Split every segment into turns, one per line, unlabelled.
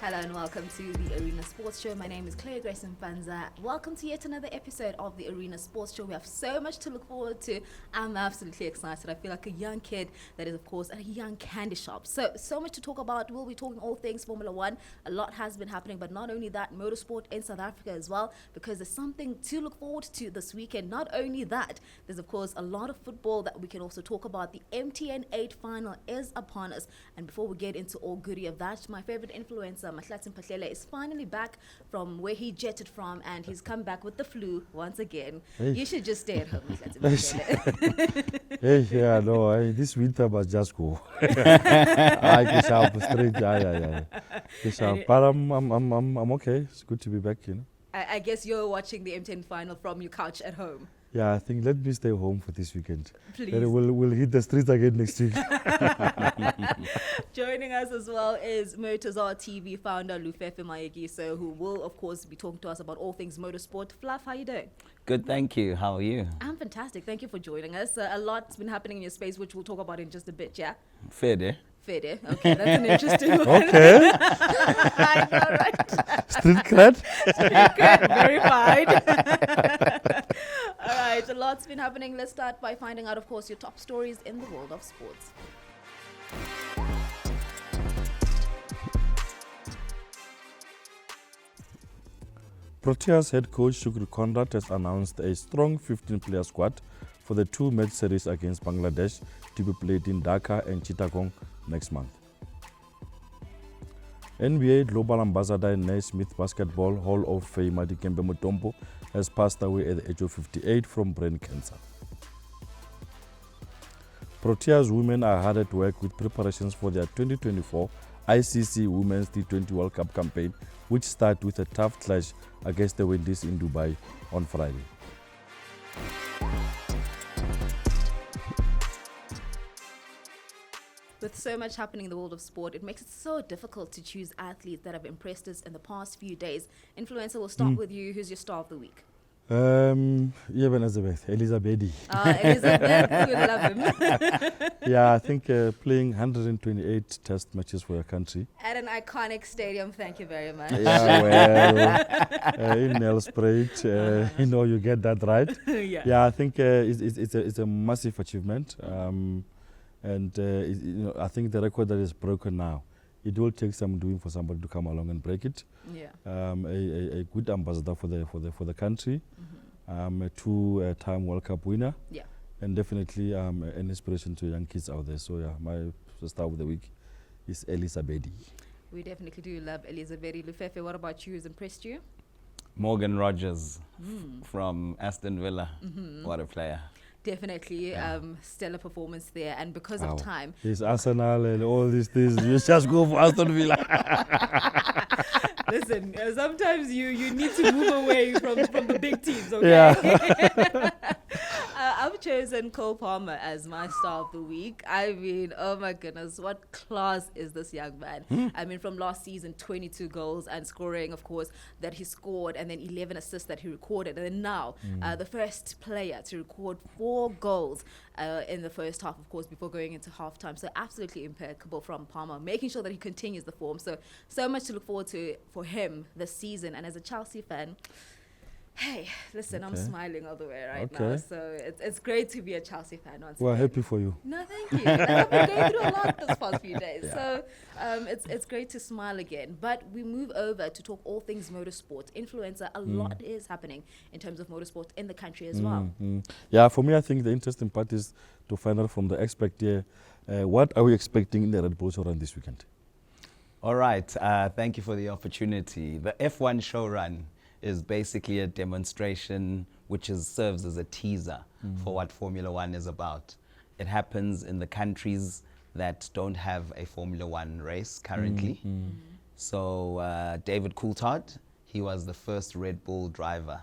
Hello and welcome to the Arena Sports Show. My name is Clauiee Grace Mpanza. Welcome to yet another episode of the Arena Sports Show. We have so much to look forward to. I'm absolutely excited. I feel like a young kid that is, of course, at a young candy shop. So much to talk about. We'll be talking all things Formula One. A lot has been happening, but not only that, motorsport in South Africa as well, because there's something to look forward to this weekend. Not only that, there's, of course, a lot of football that we can also talk about. The MTN8 Final is upon us. And before we get into all goodie of that, my favorite influencer, Mahlatse Mphahlele, is finally back from where he jetted from, and he's come back with the flu once again. Hey. You should just stay at home, Mahlatse Mphahlele.
This winter must just go. I can straight, but I'm okay. It's good to be back, you know.
I guess you're watching the MTN final from your couch at home.
Yeah, I think let me stay home for this weekend.
Please.
Then we'll hit the streets again next week.
Joining us as well is Motozar TV founder Lufefe Mayekiso, who will, of course, be talking to us about all things motorsport. Fluff, how you doing?
Good, thank you. How are you?
I'm fantastic. Thank you for joining us. A lot's been happening in your space, which we'll talk about in just a bit, yeah?
Fair day.
Fede. Okay, that's an interesting one.
Okay.
I know, right?
Street cred?
Street cred, verified. All right, a lot's been happening. Let's start by finding out, of course, your top stories in the world of sports.
Proteas head coach Shukri Conrad has announced a strong 15-player squad for the two-match series against Bangladesh to be played in Dhaka and Chittagong next month. NBA Global Ambassador and Naismith Basketball Hall of Famer Dikembe Mutombo has passed away at the age of 58 from brain cancer. Proteas women are hard at work with preparations for their 2024 ICC Women's T20 World Cup campaign, which starts with a tough clash against the Windies in Dubai on Friday.
With so much happening in the world of sport, it makes it so difficult to choose athletes that have impressed us in the past few days. Influencer, we'll start with you. Who's your star of the week?
Elizabeth.
Elizabeth, we love him.
Yeah, I think playing 128 test matches for your country.
At an iconic stadium, thank you very much.
Yeah, well, in Nelspruit, you get that right. Yeah, I think it's a massive achievement. I think the record that is broken now, it will take some doing for somebody to come along and break it.
Yeah.
A good ambassador for the country, a two-time World Cup winner,
yeah,
and definitely an inspiration to young kids out there. So yeah, my star of the week is Elizabeth.
We definitely do love Elizabeth. Lufefe, what about you? Who's impressed you?
Morgan Rogers from Aston Villa. What a player.
Definitely stellar performance there, and because of time.
It's Arsenal and all these things. You just go for Aston Villa.
Listen, sometimes you need to move away from the big teams, okay?
Yeah.
I've chosen Cole Palmer as my star of the week. I mean, oh my goodness, what class is this young man? I mean, from last season, 22 goals and scoring, of course, that he scored, and then 11 assists that he recorded. And then now, the first player to record 4 goals in the first half, of course, before going into halftime. So absolutely impeccable from Palmer, making sure that he continues the form. So much to look forward to for him this season. And as a Chelsea fan, hey, listen, I'm smiling all the way now. So it's great to be a Chelsea fan once again.
Happy for you.
No, thank you. I've been going through a lot this past few days. Yeah. So it's great to smile again. But we move over to talk all things motorsport. Influencer, a lot is happening in terms of motorsport in the country as well.
Yeah, for me, I think the interesting part is to find out from the expert here, what are we expecting in the Red Bull show run this weekend?
All right. Thank you for the opportunity. The F1 show run is basically a demonstration which serves as a teaser for what Formula One is about. It happens in the countries that don't have a Formula One race currently. So David Coulthard, he was the first Red Bull driver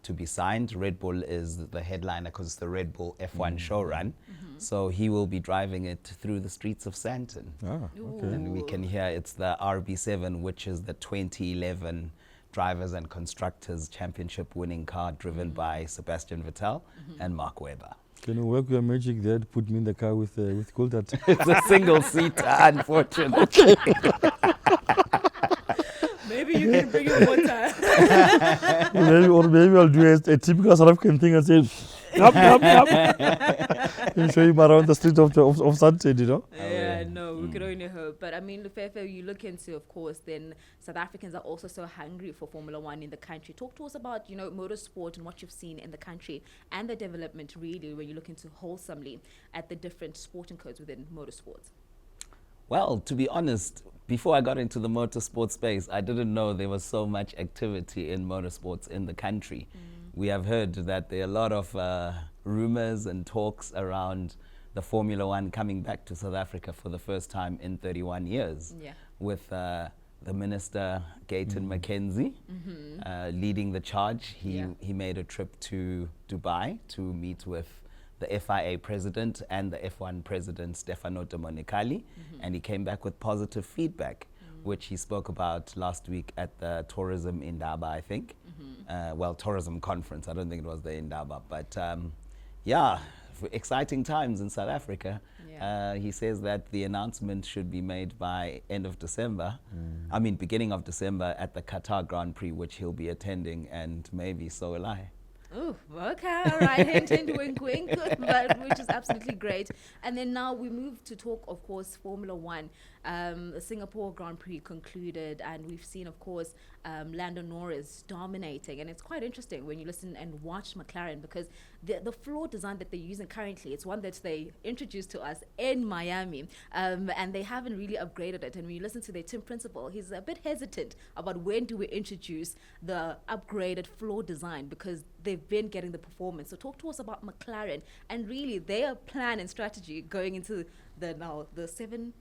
to be signed. Red Bull is the headliner because it's the Red Bull F1 show run. So he will be driving it through the streets of Sandton. And we can hear it's the RB7, which is the 2011 Drivers and Constructors Championship winning car driven by Sebastian Vettel and Mark Webber.
Can you work your magic there to put me in the car with Coulthard?
It's a single seater, unfortunately.
you can bring him water.
maybe I'll do a typical South African thing and say, yup. And show him around the street of Sunset, you know?
Yeah, no, we could only hope. But I mean, Lufefe, you look into, of course, then South Africans are also so hungry for Formula One in the country. Talk to us about, motorsport and what you've seen in the country and the development, really, when you look into wholesomely at the different sporting codes within motorsports.
Well, to be honest, before I got into the motorsport space, I didn't know there was so much activity in motorsports in the country. We have heard that there are a lot of rumors and talks around the Formula One coming back to South Africa for the first time in 31 years, with the Minister, Gayton McKenzie, leading the charge. He made a trip to Dubai to meet with the FIA president and the F1 president, Stefano Domenicali, and he came back with positive feedback, which he spoke about last week at the Tourism Indaba, I think. Tourism conference. I don't think it was the Indaba, but exciting times in South Africa. He says that the announcement should be made by end of December. Beginning of December at the Qatar Grand Prix, which he'll be attending, and maybe so will I.
Oh, okay, all right, hint, hint, wink, wink, but which is absolutely great. And then now we move to talk, of course, Formula One. The Singapore Grand Prix concluded, and we've seen, of course, Lando Norris dominating. And it's quite interesting when you listen and watch McLaren, because the floor design that they're using currently, it's one that they introduced to us in Miami, and they haven't really upgraded it. And when you listen to their team principal, he's a bit hesitant about when do we introduce the upgraded floor design, because they've been getting the performance. So talk to us about McLaren and really their plan and strategy going into the 7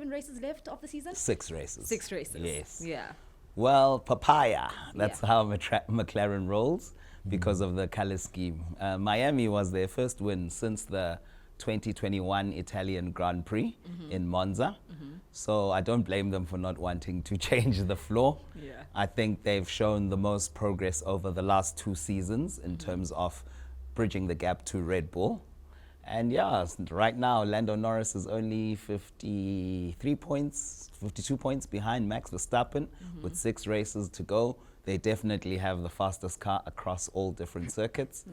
races left of the season?
6 races.
6 races.
Yes.
Yeah.
Well, papaya. That's how McLaren rolls because of the color scheme. Miami was their first win since the 2021 Italian Grand Prix in Monza. So I don't blame them for not wanting to change the floor. I think they've shown the most progress over the last 2 seasons in terms of bridging the gap to Red Bull. And right now, Lando Norris is only 52 points behind Max Verstappen with 6 races to go. They definitely have the fastest car across all different circuits.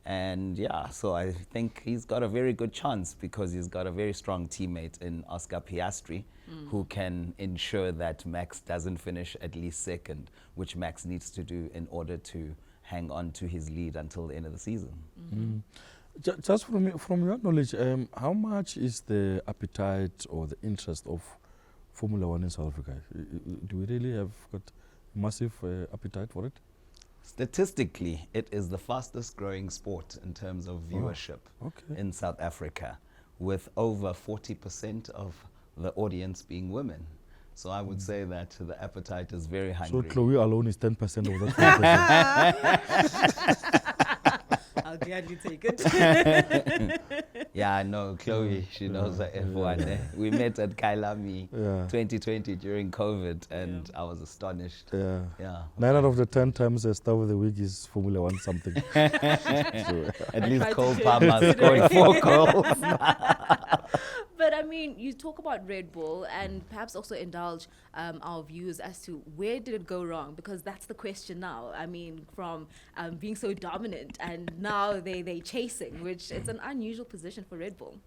And so I think he's got a very good chance because he's got a very strong teammate in Oscar Piastri who can ensure that Max doesn't finish at least second, which Max needs to do in order to hang on to his lead until the end of the season.
Just from your knowledge, how much is the appetite or the interest of Formula One in South Africa? Do we really have got massive appetite for it?
Statistically, it is the fastest growing sport in terms of viewership in South Africa, with over 40% of the audience being women. So I would say that the appetite is very hungry.
So Clauiee alone is 10% of that 40%.
I'll gladly take it.
I know Clauiee, she knows the F1. We met at Kailami 2020 during COVID, and I was astonished.
9 out of the 10 times the Star of the Week is Formula One something.
At least Cole Palmer scored 4 goals.
But I mean, you talk about Red Bull and perhaps also indulge our views as to where did it go wrong? Because that's the question now. I mean, from being so dominant and now they chasing, which it's an unusual position for Red Bull.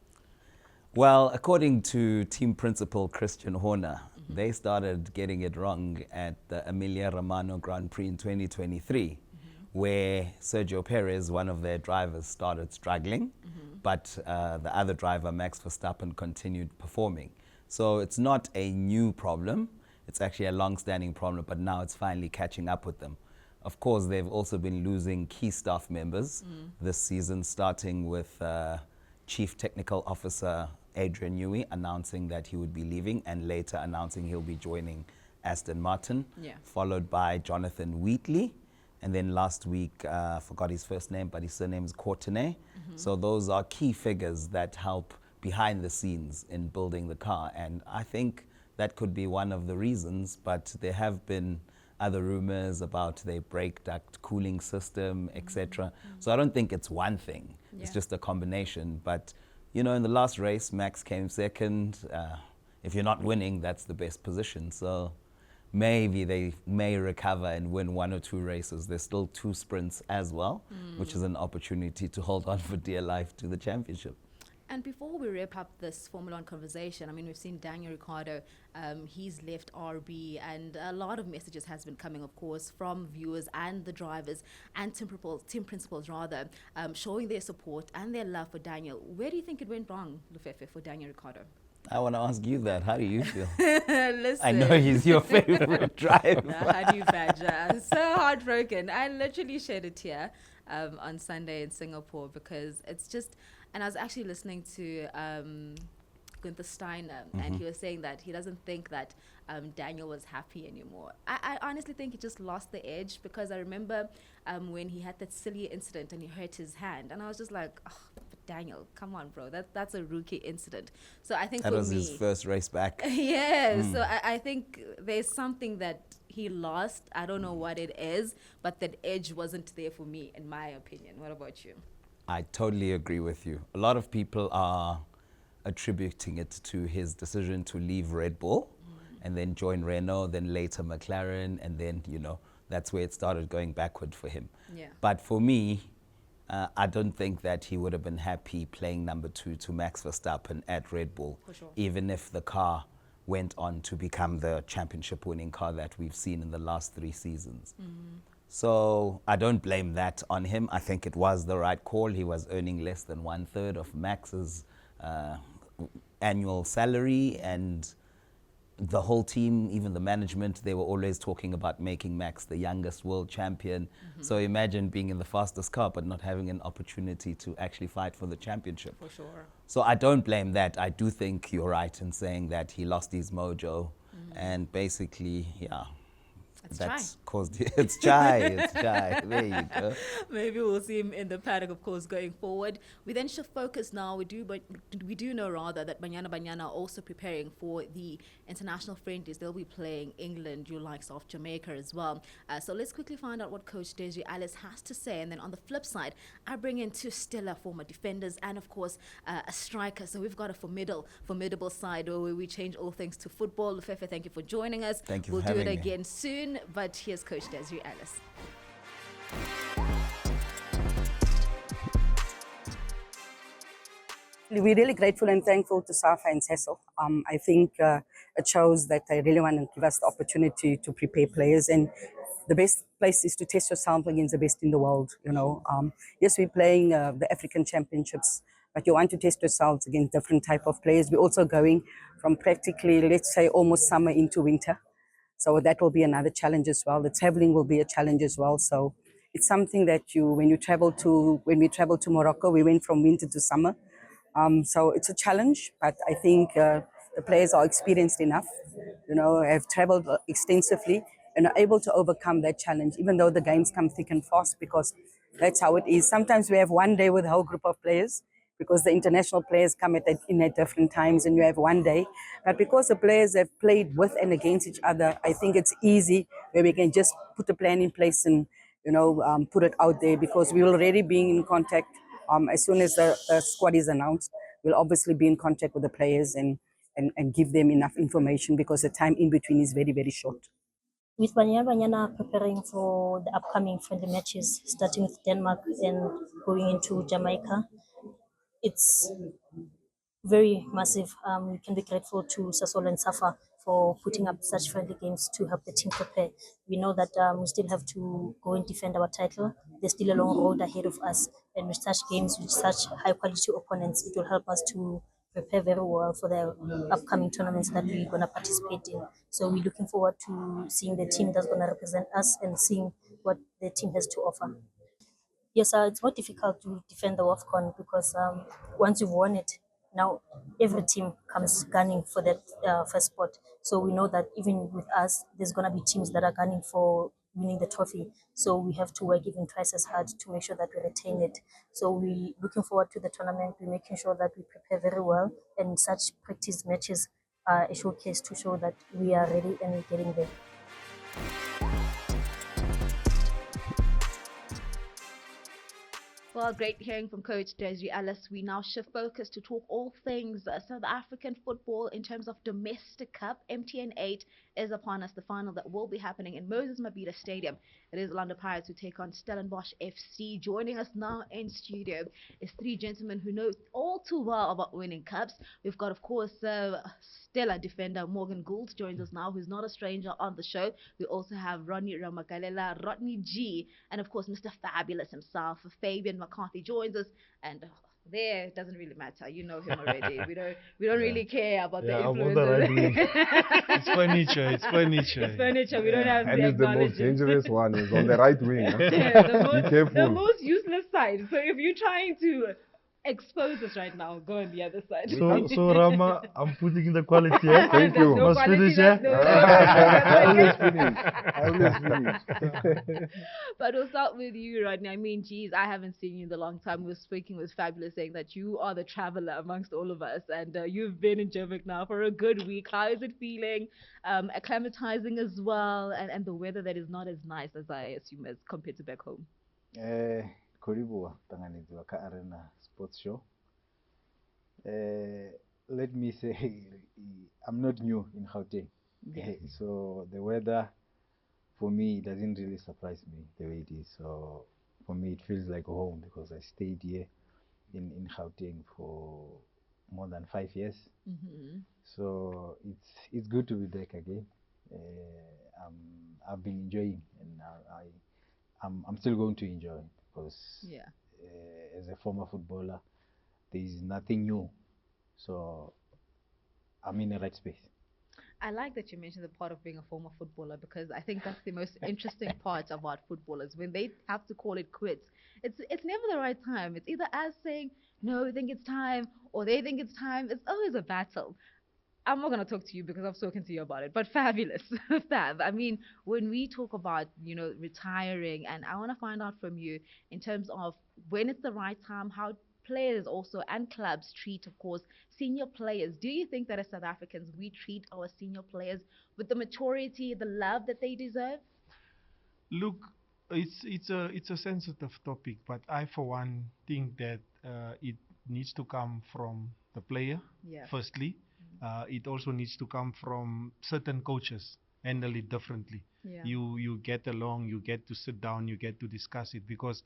Well, according to team principal Christian Horner, they started getting it wrong at the Emilia-Romagna Grand Prix in 2023, where Sergio Perez, one of their drivers, started struggling. But the other driver, Max Verstappen, continued performing. So it's not a new problem. It's actually a long-standing problem, but now it's finally catching up with them. Of course, they've also been losing key staff members this season, starting with Chief Technical Officer Adrian Newey announcing that he would be leaving and later announcing he'll be joining Aston Martin, followed by Jonathan Wheatley. And then last week, I forgot his first name, but his surname is Courtenay. So those are key figures that help behind the scenes in building the car. And I think that could be one of the reasons, but there have been other rumors about their brake duct cooling system, etc. So I don't think it's one thing. It's just a combination. But, in the last race, Max came second. If you're not winning, that's the best position. So maybe they may recover and win 1 or 2 races. There's still 2 sprints as well, which is an opportunity to hold on for dear life to the championship.
And before we wrap up this Formula One conversation, I mean, we've seen Daniel Ricciardo, he's left RB, and a lot of messages has been coming, of course, from viewers and the drivers and team principals, showing their support and their love for Daniel. Where do you think it went wrong, Lufefe, for Daniel Ricciardo?
I want to ask you that. How do you feel?
Listen.
I know he's your favorite driver.
How do you badger? I'm so heartbroken. I literally shed a tear on Sunday in Singapore because it's just... And I was actually listening to Gunther Steiner, and he was saying that he doesn't think that Daniel was happy anymore. I honestly think he just lost the edge, because I remember when he had that silly incident and he hurt his hand, and I was just like, oh, but Daniel, come on, bro, that's a rookie incident. So I think
that was his first race back.
Yeah, so I think there's something that he lost. I don't know what it is, but that edge wasn't there for me, in my opinion. What about you?
I totally agree with you. A lot of people are attributing it to his decision to leave Red Bull and then join Renault, then later McLaren, and then, you know, that's where it started going backward for him.
Yeah.
But for me, I don't think that he would have been happy playing number 2 to Max Verstappen at Red Bull,
For sure.
even if the car went on to become the championship-winning car that we've seen in the last 3 seasons. So I don't blame that on him. I think it was the right call. He was earning less than 1/3 of Max's annual salary, and the whole team, even the management, they were always talking about making Max the youngest world champion. So imagine being in the fastest car but not having an opportunity to actually fight for the championship.
For sure.
So I don't blame that. I do think you're right in saying that he lost his mojo, and basically, yeah. That's caused it's chai. There you go.
Maybe we'll see him in the paddock, of course, going forward. We then should focus now. We do know rather that Banyana are also preparing for the international friendlies. They'll be playing England, you likes of Jamaica as well. So let's quickly find out what Coach Desiree Ellis has to say. And then on the flip side, I bring in 2 stellar former defenders and, of course, a striker. So we've got a formidable side where we change all things to football. Lufefe, thank you for joining us.
Thank you
We'll
for
do
having
it
me.
again soon. But here's Coach Desiree Ellis.
We're really grateful and thankful to Safa and Cecil. I think it shows that they really want to give us the opportunity to prepare players, and the best place is to test yourself against the best in the world. You know, yes, we're playing the African Championships, but you want to test yourselves against different type of players. We're also going from practically, let's say, almost summer into winter. So that will be another challenge as well. The traveling will be a challenge as well. So it's something that when we travel to Morocco, we went from winter to summer. So it's a challenge, but I think the players are experienced enough, you know, have traveled extensively and are able to overcome that challenge, even though the games come thick and fast, because that's how it is. Sometimes we have one day with a whole group of players, because the international players come in at different times, and you have one day. But because the players have played with and against each other, I think it's easy where we can just put a plan in place and, you know, put it out there, because we will already be in contact. As soon as the squad is announced, we'll obviously be in contact with the players and give them enough information, because the time in between is very, very short.
With Banyana preparing for the upcoming friendly matches, starting with Denmark and going into Jamaica, it's very massive. We can be grateful to Sasol and Safa for putting up such friendly games to help the team prepare. We know that we still have to go and defend our title. There's still a long road ahead of us, and with such games, with such high quality opponents, it will help us to prepare very well for the upcoming tournaments that we're going to participate in. So we're looking forward to seeing the team that's going to represent us and seeing what the team has to offer. Yes, it's more difficult to defend the WAFCON, because once you've won it, now every team comes gunning for that first spot. So we know that even with us, there's going to be teams that are gunning for winning the trophy. So we have to work even twice as hard to make sure that we retain it. So we're looking forward to the tournament. We're making sure that we prepare very well, and such practice matches are a showcase to show that we are ready and we're getting there.
Well, great hearing from Coach Desiree Ellis. We now shift focus to talk all things South African football in terms of domestic cup. MTN8 is upon us, the final that will be happening in Moses Mabhida Stadium. It is Orlando Pirates who take on Stellenbosch FC. Joining us now in studio is three gentlemen who know all too well about winning cups. We've got, of course, stellar defender Morgan Gould joins us now, who's not a stranger on the show. We also have Rodney, Ramagalela, Rodney G, and of course Mr. Fabulous himself, Fabian McCarthy joins us, and there it doesn't really matter. You know him already. We don't really care about the influences.
I'm on the right wing.
It's furniture. It's furniture.
It's furniture. We don't have
And
to
it's the
acknowledge
most
it.
dangerous one. Is on the right wing. Huh?
the
Be careful.
most useless side. So if you're trying to expose us right now, go on the other side.
So Rama, I'm putting in the quality. Eh?
Thank you.
No
Must finish,
quality,
eh?
I always finish. I always finish.
But we'll start with you, Rodney. I mean, geez, I haven't seen you in a long time. We were speaking with Fabulous, saying that you are the traveler amongst all of us, and you've been in Joburg now for a good week. How is it feeling? Acclimatizing as well, and the weather that is not as nice as I assume as compared to back home.
Koribu tanganidziwa ka Arena Sports Show. Let me say, I'm not new in Gauteng.
Yes.
So the weather, for me, doesn't really surprise me the way it is. So for me, it feels like home because I stayed here in Gauteng for more than 5 years.
Mm-hmm.
So it's good to be back again. I've been enjoying, and I'm still going to enjoy it. Because as a former footballer, there is nothing new, so I'm in the right space.
I like that you mentioned the part of being a former footballer, because I think that's the most interesting part about footballers, when they have to call it quits. It's never the right time. It's either us saying no, we think it's time, or they think it's time. It's always a battle. I'm not going to talk to you because I've spoken to you about it, but Fabulous. Fab, I mean, when we talk about, retiring, and I want to find out from you in terms of when it's the right time, how players also and clubs treat, of course, senior players. Do you think that as South Africans, we treat our senior players with the maturity, the love that they deserve?
Look, it's a sensitive topic, but I, for one, think that it needs to come from the player, firstly. It also needs to come from certain coaches, handle it differently.
Yeah.
You get along, you get to sit down, you get to discuss it, because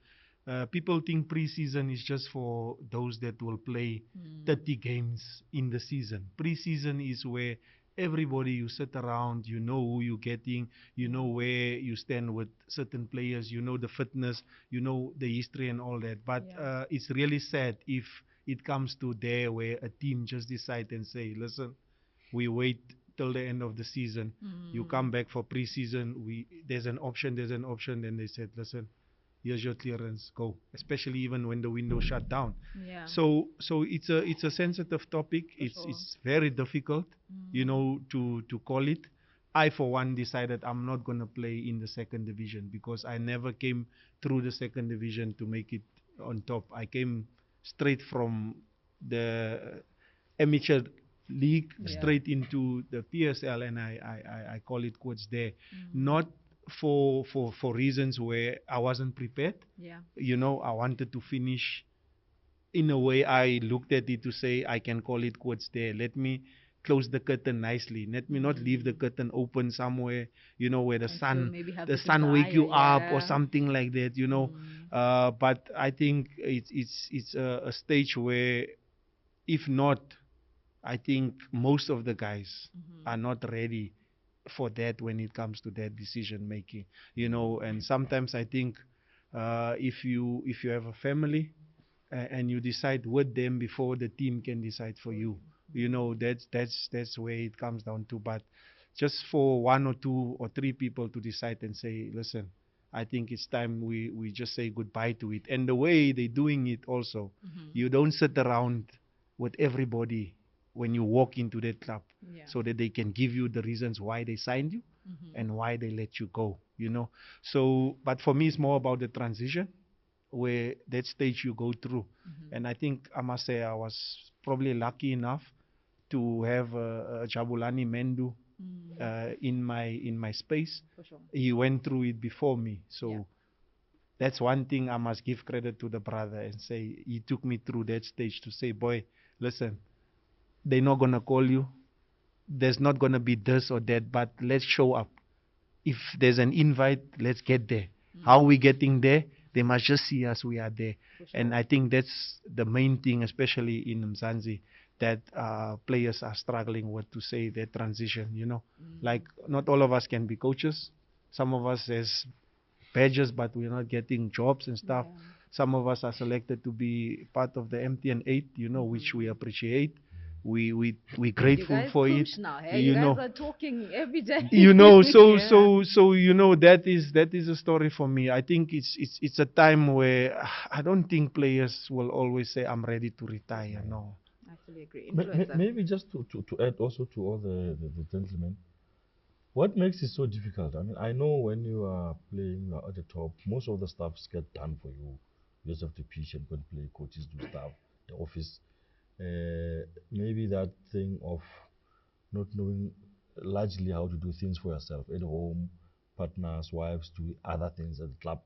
people think pre-season is just for those that will play 30 games in the season. Pre-season is where everybody, you sit around, you know who you're getting, you know where you stand with certain players, you know the fitness, you know the history and all that. But it's really sad if it comes to there where a team just decide and say, listen, we wait till the end of the season. You come back for pre-season. There's an option. Then they said, listen, here's your clearance, go. Especially even when the window shut down.
Yeah.
So it's a sensitive topic. It's very difficult, to call it. I, for one, decided I'm not going to play in the second division because I never came through the second division to make it on top. I came straight from the amateur league straight into the PSL, and I call it quits there. Not for reasons where I wasn't prepared.
Yeah.
I wanted to finish in a way. I looked at it to say I can call it quits there. Let me close the curtain nicely. Let me not leave the curtain open somewhere, where the sun wake you up or something like that, But I think it's a stage where, if not, I think most of the guys are not ready for that when it comes to that decision making, And sometimes I think if you have a family and you decide with them before the team can decide for you. That's where it comes down to. But just for 1 or 2 or 3 people to decide and say, listen, I think it's time we just say goodbye to it. And the way they're doing it also, you don't sit around with everybody when you walk into that club, so that they can give you the reasons why they signed you and why they let you go, So, but for me, it's more about the transition, where that stage you go through. And I think, I must say, I was probably lucky enough to have Jabulani Mendu in my space.
For sure.
He went through it before me, so That's one thing I must give credit to the brother and say he took me through that stage to say, boy, listen, they're not gonna call you. There's not gonna be this or that, but let's show up. If there's an invite, let's get there. How we getting there? They must just see us, we are there. And I think that's the main thing, especially in Mzansi, that players are struggling with, to say their transition, you know. Like, not all of us can be coaches. Some of us has badges, but we're not getting jobs and stuff. Some of us are selected to be part of the MTN8, you know, which we appreciate. We're grateful for it.
Now, hey?
You
You
know,
guys are talking every day.
you know, so
Yeah.
so you know, that is a story for me. I think it's a time where I don't think players will always say I'm ready to retire. No.
I fully agree.
May-
Influencer.
Maybe just to add also to all the gentlemen, what makes it so difficult? I mean, I know when you are playing at the top, most of the stuffs get done for you. You just have to pitch and go and play, coaches do stuff, the office. Maybe that thing of not knowing largely how to do things for yourself at home, partners, wives, do other things at the club.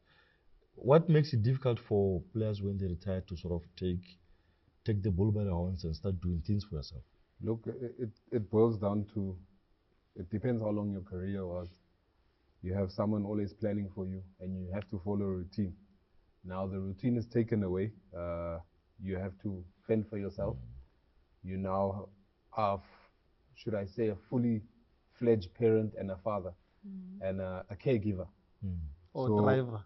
What makes it difficult for players when they retire to sort of take the bull by the horns and start doing things for yourself?
Look, it boils down to, it depends how long your career was. You have someone always planning for you, and you have to follow a routine. Now the routine is taken away. You have to fend for yourself. You now are, should I say, a fully fledged parent and a father and a caregiver.
Or
So-
driver.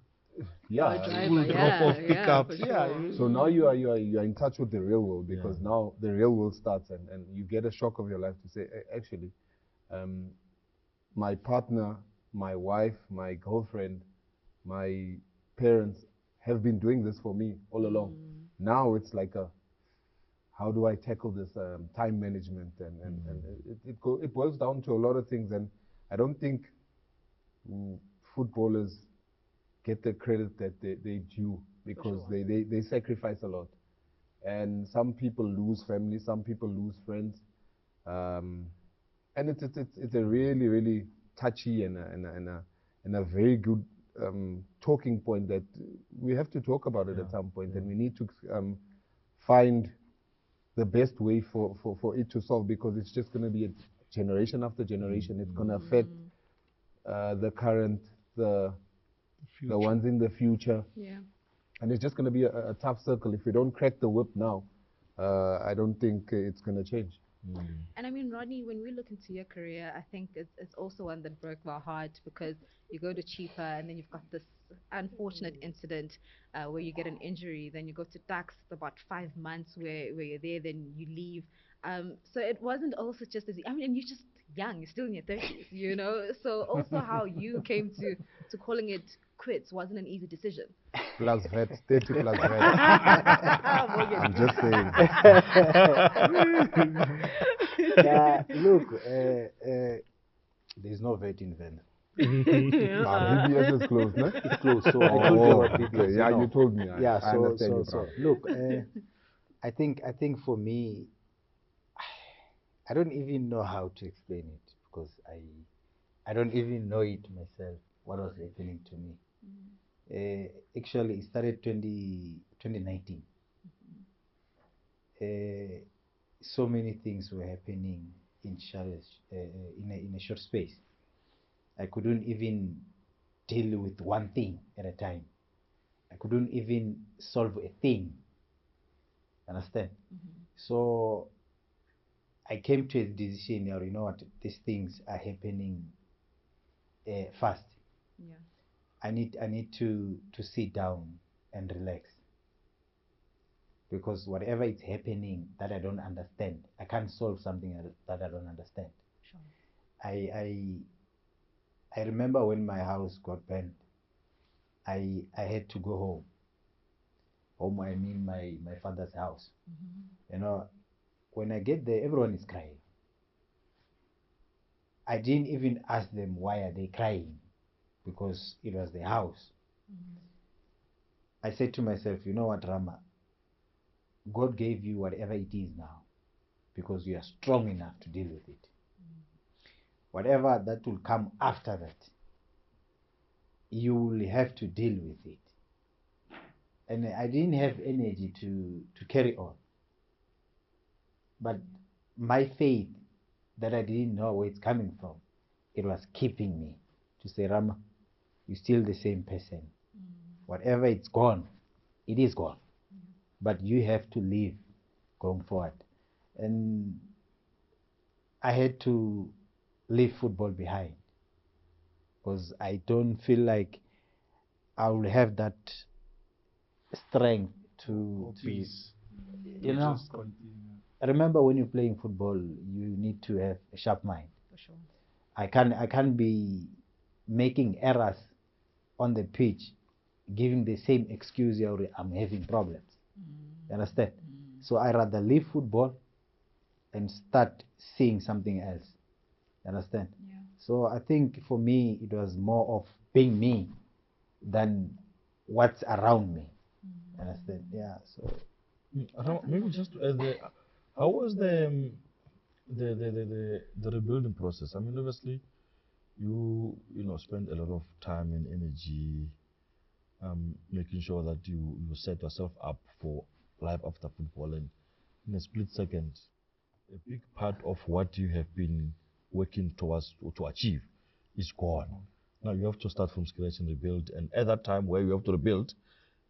Yeah,
Driver,
drop off, pick up.
for
yeah.
sure.
So now you are in touch with the real world, because now the real world starts, and you get a shock of your life to say, actually, my partner, my wife, my girlfriend, my parents have been doing this for me all along. Now it's like how do I tackle this time management, and it boils down to a lot of things, and I don't think footballers get the credit that they due, because they sacrifice a lot. And some people lose family, some people lose friends. And it's a really, really touchy and a very good talking point that we have to talk about it at some point, and we need to find the best way for it to solve, because it's just going to be a generation after generation. It's going to affect the current, the ones in the future.
Yeah.
And it's just going to be a tough circle. If we don't crack the whip now, I don't think it's going to change.
And I mean, Rodney, when we look into your career, I think it's also one that broke my heart, because you go to Chipa and then you've got this unfortunate incident where you get an injury, then you go to tax about 5 months where you're there, then you leave. So it wasn't also just as, I mean, and you're just young, you're still in your 30s, you know? So also how you came to calling it quits wasn't an easy decision.
Plus VAT, 30 plus VAT. I'm just saying.
Look, there's no VAT in Venda.
BBS is closed, no?
It's closed, so I told you about BBS.
Yeah,
know.
you told me.
Yeah,
I understand you,
so
bro.
look, I think for me, I don't even know how to explain it, because I don't even know it myself, what was happening to me. Actually, it started 2019. So many things were happening in a short space. I couldn't even deal with one thing at a time. I couldn't even solve a thing. Understand? So I came to a decision, you know what, these things are happening fast.
Yeah.
I need to sit down and relax, because whatever is happening that I don't understand, I can't solve something that I don't understand.
Sure.
I remember when my house got burned, I had to go home. Home, I mean my father's house. You know, when I get there, everyone is crying. I didn't even ask them why are they crying, because it was their house. I said to myself, you know what, Rama, God gave you whatever it is now, because you are strong enough to deal with it. Whatever that will come after that, you will have to deal with it. and I didn't have energy to carry on. But my faith that I didn't know where it's coming from, it was keeping me to say, Rama, you're still the same person. Whatever it's gone, it is gone. But you have to live going forward. And I had to leave football behind because I don't feel like I will have that strength to
Peace.
you know.
Just continue.
I remember when you're playing football, you need to have a sharp mind.
For sure.
I can't be making errors on the pitch, giving the same excuse or I'm having problems. You understand? So I rather leave football and start seeing something else. You understand?
Yeah.
So I think for me it was more of being me than what's around me. Understand? Yeah. So
Maybe just to add there, how was the rebuilding process? I mean, obviously, you spend a lot of time and energy making sure that you set yourself up for life after football, and in a split second, a big part of what you have been working towards to achieve is gone. Now you have to start from scratch and rebuild, and at that time where you have to rebuild,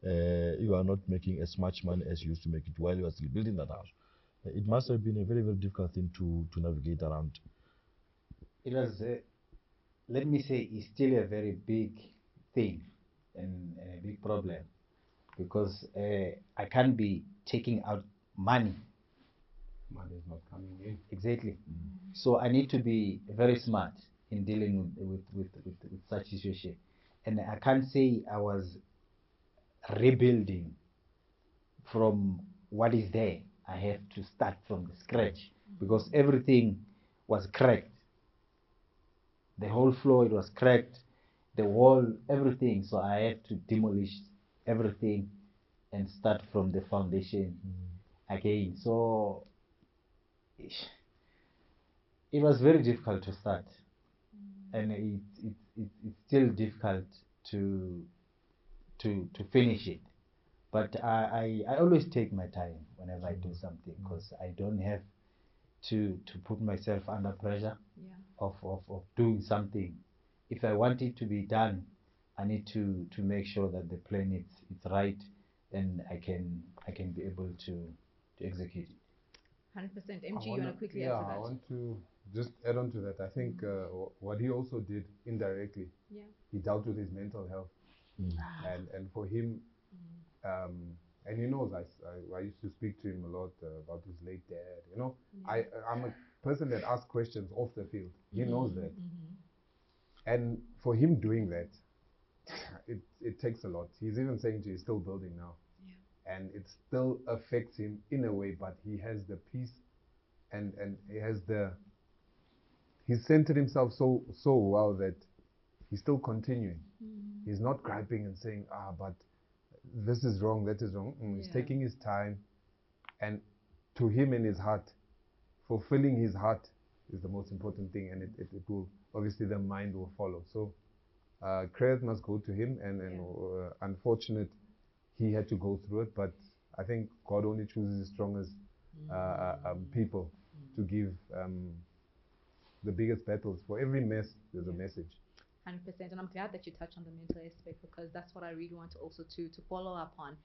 you are not making as much money as you used to make it while you are still building that house. It must have been a very, very difficult thing to navigate around.
it was, let me say, it's still a very big thing and a big problem because I can't be taking out money.
Money is not coming in.
Exactly. So I need to be very smart in dealing with such situation. And I can't say I was rebuilding from what is there. I have to start from the scratch because everything was cracked. The whole floor, it was cracked. The wall, everything. So I had to demolish everything and start from the foundation again. So it was very difficult to start, and it's still difficult to finish it. But I always take my time whenever I do something because I don't have to put myself under pressure of doing something. If I want it to be done, I need to make sure that the plan it's right, and I can be able to execute it.
100%. MG, you want to quickly answer that?
I want to just add on to that. I think what he also did indirectly, he dealt with his mental health, and for him, and he knows I used to speak to him a lot about his late dad. I'm a person that asks questions off the field. He knows that, and for him doing that, it takes a lot. He's even saying he's still building now. And it still affects him in a way, but he has the peace and he's centered himself so well that he's still continuing. He's not griping and saying, but this is wrong, that is wrong. He's taking his time, and to him in his heart, fulfilling his heart is the most important thing, and it will, obviously the mind will follow. So credit must go to him, and unfortunate he had to go through it, but I think God only chooses the strongest people to give the biggest battles. For every mess, there's a message.
100%, and I'm glad that you touched on the mental aspect because that's what I really want to also to follow up on.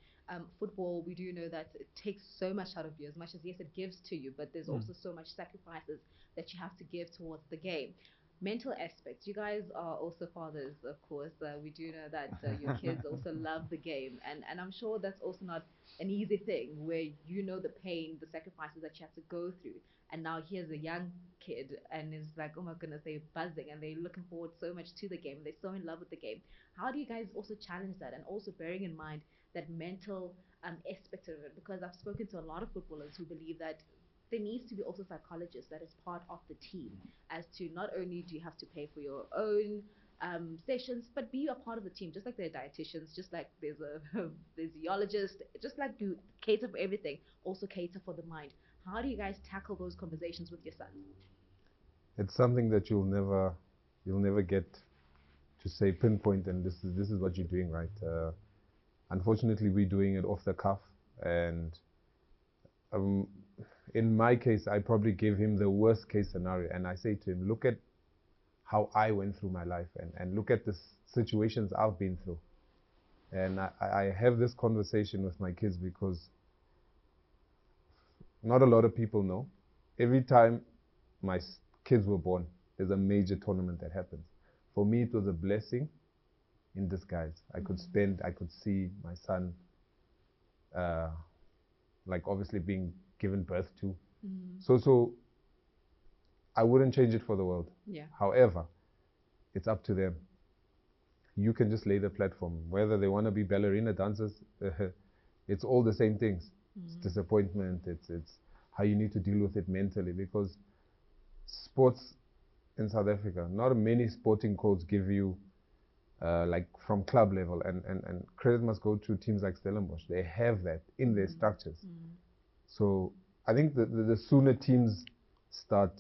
Football, we do know that it takes so much out of you. As much as, yes, it gives to you, but there's also so much sacrifices that you have to give towards the game. Mental aspects. You guys are also fathers, of course. We do know that your kids also love the game, and I'm sure that's also not an easy thing where you know the pain, the sacrifices that you have to go through. And now here's a young kid and is like, oh my goodness, they're buzzing and they're looking forward so much to the game. They're so in love with the game. How do you guys also challenge that, and also bearing in mind that mental aspect of it? Because I've spoken to a lot of footballers who believe that there needs to be also psychologists that is part of the team, as to not only do you have to pay for your own sessions, but be a part of the team, just like there are dietitians, just like there's a physiologist, just like you cater for everything, also cater for the mind. How do you guys tackle those conversations with your sons?
It's something that you'll never get to say pinpoint, and this is what you're doing right. Unfortunately, we're doing it off the cuff, and in my case, I probably give him the worst case scenario, and I say to him, look at how I went through my life, and look at the situations I've been through. And I have this conversation with my kids because not a lot of people know. Every time my kids were born, there's a major tournament that happens. For me, it was a blessing in disguise. I could see my son, like obviously being given birth to. So I wouldn't change it for the world.
Yeah.
However, it's up to them. You can just lay the platform. Whether they want to be ballerina dancers, it's all the same things. It's disappointment. It's how you need to deal with it mentally, because sports in South Africa, not many sporting codes give you like from club level, and credit must go to teams like Stellenbosch. They have that in their structures. So I think the sooner teams start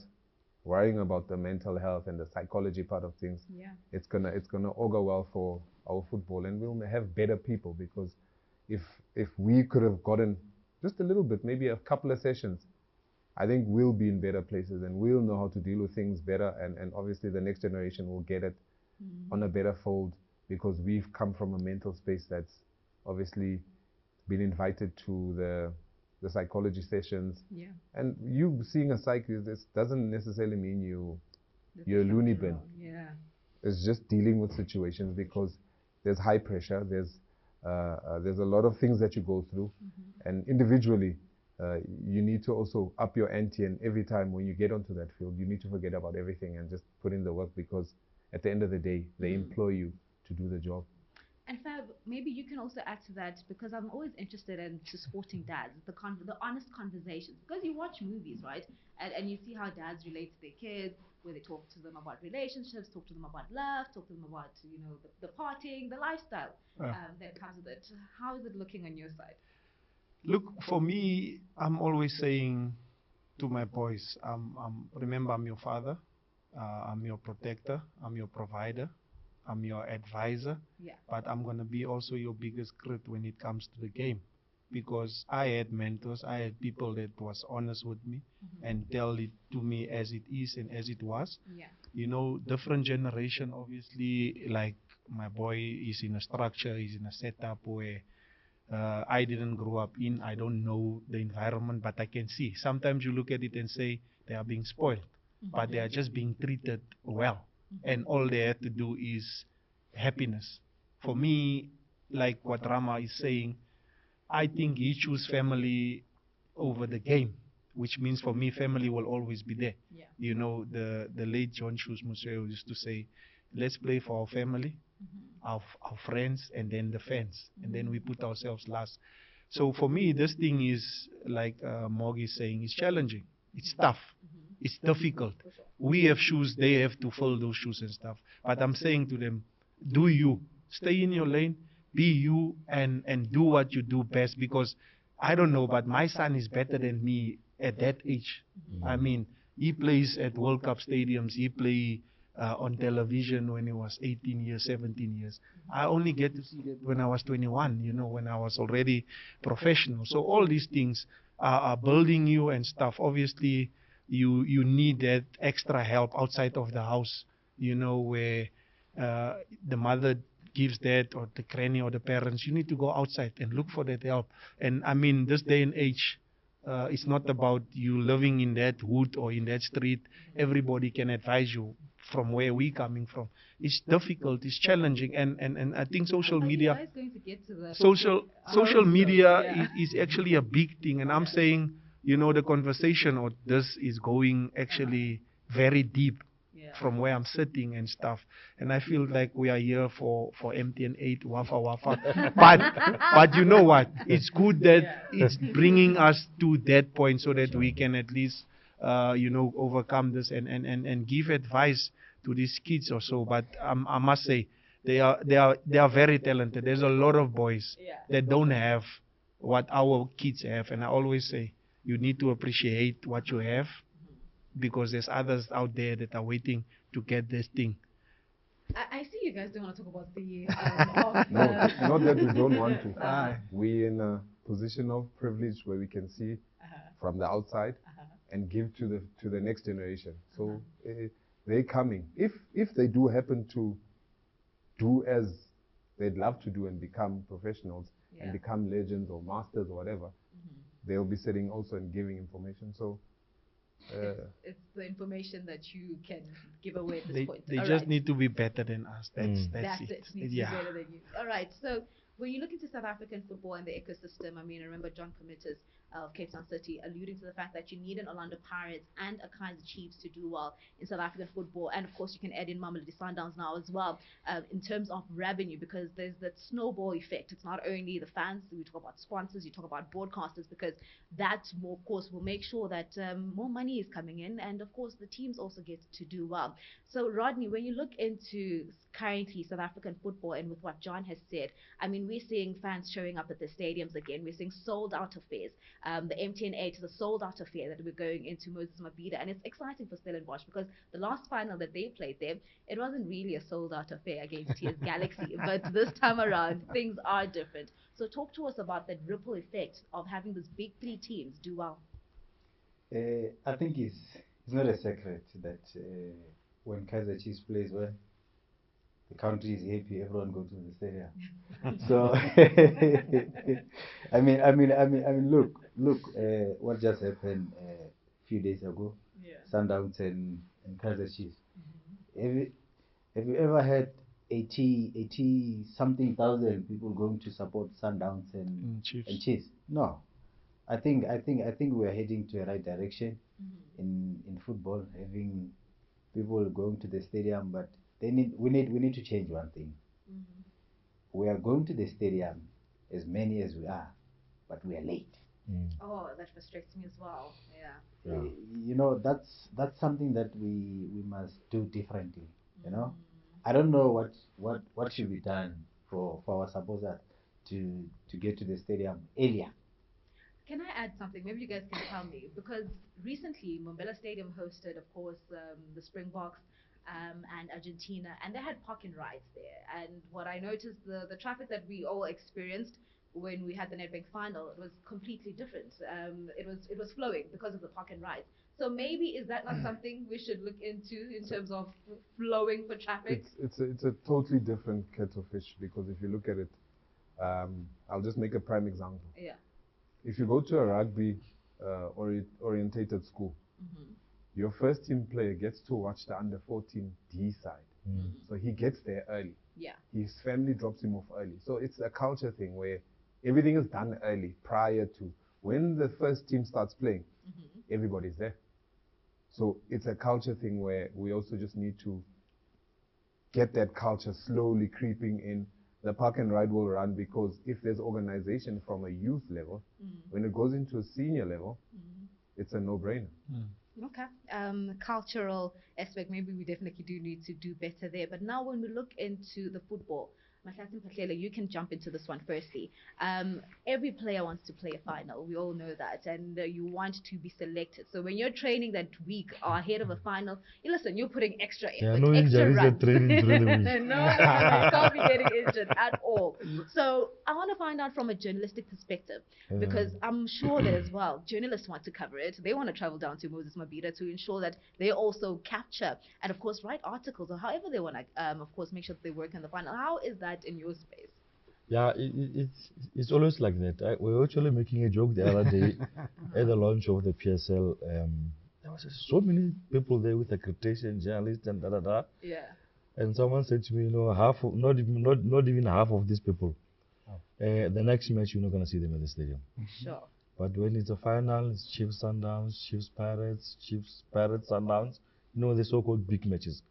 worrying about the mental health and the psychology part of things, it's gonna augur well for our football, and we'll have better people. Because if we could have gotten just a little bit, maybe a couple of sessions, I think we'll be in better places, and we'll know how to deal with things better, and obviously the next generation will get it on a better fold, because we've come from a mental space that's obviously been invited to the psychology sessions. And you seeing a psychologist doesn't necessarily mean you're a loony bin. It's just dealing with situations, because there's high pressure, there's a lot of things that you go through, and individually you need to also up your ante, and every time when you get onto that field, you need to forget about everything and just put in the work, because at the end of the day, they employ you to do the job.
And Fab, maybe you can also add to that, because I'm always interested in supporting dads, the honest conversations, because you watch movies, right? And you see how dads relate to their kids, where they talk to them about relationships, talk to them about love, talk to them about, the partying, the lifestyle that comes with it. How is it looking on your side?
Look, for me, I'm always saying to my boys, remember, I'm your father, I'm your protector, I'm your provider, I'm your advisor, but I'm going to be also your biggest crit when it comes to the game, because I had mentors, I had people that was honest with me and tell it to me as it is and as it was. Different generation, obviously, like my boy is in a structure, he's in a setup where I didn't grow up in. I don't know the environment, but I can see. Sometimes you look at it and say they are being spoiled, but they are just being treated well. And all they have to do is happiness. For me, like what Rama is saying, I think he chose family over the game, which means for me, family will always be there. The late John Shoes Museo used to say, let's play for our family, our friends, and then the fans, and then we put ourselves last. So for me, this thing is, like Morg is saying, it's challenging, it's tough, it's difficult. We have shoes, they have to fill those shoes and stuff. But I'm saying to them, do you, stay in your lane, be you, and do what you do best, because I don't know, but my son is better than me at that age. I mean, he plays at World Cup stadiums, he plays on television when he was 18 years, 17 years. I only get to see that when I was 21, when I was already professional. So all these things are building you and stuff. Obviously, you need that extra help outside of the house, where the mother gives that, or the granny or the parents. You need to go outside and look for that help. And I mean, this day and age, it's not about you living in that hood or in that street. Everybody can advise you from where we're coming from. It's difficult, it's challenging, and I think social media, social media is actually a big thing. And I'm saying, the conversation or this is going actually very deep from where I'm sitting and stuff. And I feel like we are here for MTN8 Wafa. But you know what? It's good that it's bringing us to that point, so that we can at least overcome this and give advice to these kids or so. But I must say, they are very talented. There's a lot of boys that don't have what our kids have, and I always say, you need to appreciate what you have, because there's others out there that are waiting to get this thing.
I see you guys don't want to talk about the
No, not that we don't want to. We're in a position of privilege where we can see from the outside and give to the next generation. So they're coming. If they do happen to do as they'd love to do and become professionals and become legends or masters or whatever, they'll be sitting also and giving information. So
it's the information that you can give away at this point.
They
All
just
right.
need to be better than us. That's
That's
it.
it. Needs to be better than you. All right. So when you look into South African football and the ecosystem, I mean, I remember John Committers of Cape Town City alluding to the fact that you need an Orlando Pirates and a Kaizer Chiefs to do well in South African football. And of course, you can add in Mamelodi Sundowns now as well in terms of revenue, because there's that snowball effect. It's not only the fans, we talk about sponsors, you talk about broadcasters, because that, more, of course, will make sure that more money is coming in. And of course, the teams also get to do well. So, Rodney, when you look into currently South African football and with what John has said, I mean, we're seeing fans showing up at the stadiums again. We're seeing sold out affairs. The MTN8 is a sold out affair that we're going into Moses Mabhida. And it's exciting for Stellenbosch because the last final that they played there, it wasn't really a sold out affair against TS Galaxy. But this time around, things are different. So talk to us about that ripple effect of having these big three teams do well.
I think it's not a secret that when Kaizer Chiefs plays well, the country is happy. Everyone goes to the stadium. So, look. What just happened a few days ago? Sundowns and Kaizer Chiefs. Have you ever had 80 something thousand people going to support Sundowns and Chiefs? No. I think we are heading to a right direction in football, having people going to the stadium, but we need to change one thing. We are going to the stadium as many as we are, but we are late.
Oh, that frustrates me as well. Yeah.
You know, that's something that we must do differently. You know, I don't know what should be done for our supporters to get to the stadium earlier.
Can I add something? Maybe you guys can tell me. Because recently, Mahlatse Stadium hosted, of course, the Springboks and Argentina, and they had parking rides there. And what I noticed, the traffic that we all experienced when we had the Nedbank final, it was completely different. It was flowing because of the parking rides. So maybe is that not something we should look into in terms of flowing for traffic?
it's a totally different kettle of fish, because if you look at it, I'll just make a prime example.
Yeah.
If you go to a rugby orientated school, your first team player gets to watch the under 14 D side. So he gets there early.
Yeah.
His family drops him off early. So it's a culture thing where everything is done early, prior to when the first team starts playing, everybody's there. So it's a culture thing where we also just need to get that culture slowly creeping in. The park and ride will run, because if there's organization from a youth level, when it goes into a senior level, it's a no-brainer.
Okay. Cultural aspect, maybe we definitely do need to do better there. But now when we look into the football, Mahlatse Mphahlele, you can jump into this one firstly. Every player wants to play a final. We all know that. And you want to be selected. So when you're training that week or ahead of a final, listen, you're putting extra effort,
no
extra
injuries
runs.
at training through the week.
No, you can't be getting injured at all. So I want to find out from a journalistic perspective, because I'm sure that as well, journalists want to cover it. They want to travel down to Moses Mabhida to ensure that they also capture and, of course, write articles or however they want to, of course, make sure that they work in the final. How is that in your space?
Yeah, it's always like that. We were actually making a joke the other day at the launch of the PSL. There was so many people there with accreditation, journalists, and da.
Yeah.
And someone said to me, not even half of these people. The next match, you're not going to see them at the stadium.
Sure.
But when it's a final, it's Chiefs Sundowns, Chiefs Pirates, Sundowns, the so-called big matches,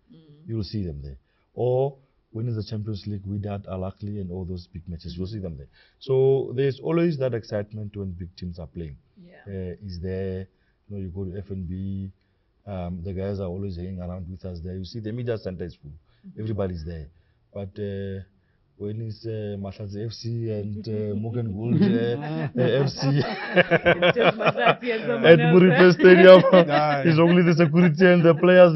you'll see them there. Or when it's the Champions League, Wydad, Al Ahly, and all those big matches, you'll see them there. So there's always that excitement when big teams are playing.
Yeah.
Is there, you go to FNB, the guys are always hanging around with us there. You see the media center is full. Everybody's there. But when it's Mahlatse FC and Morgan Gould FC at Muripe Stadium, it's only the security and the players,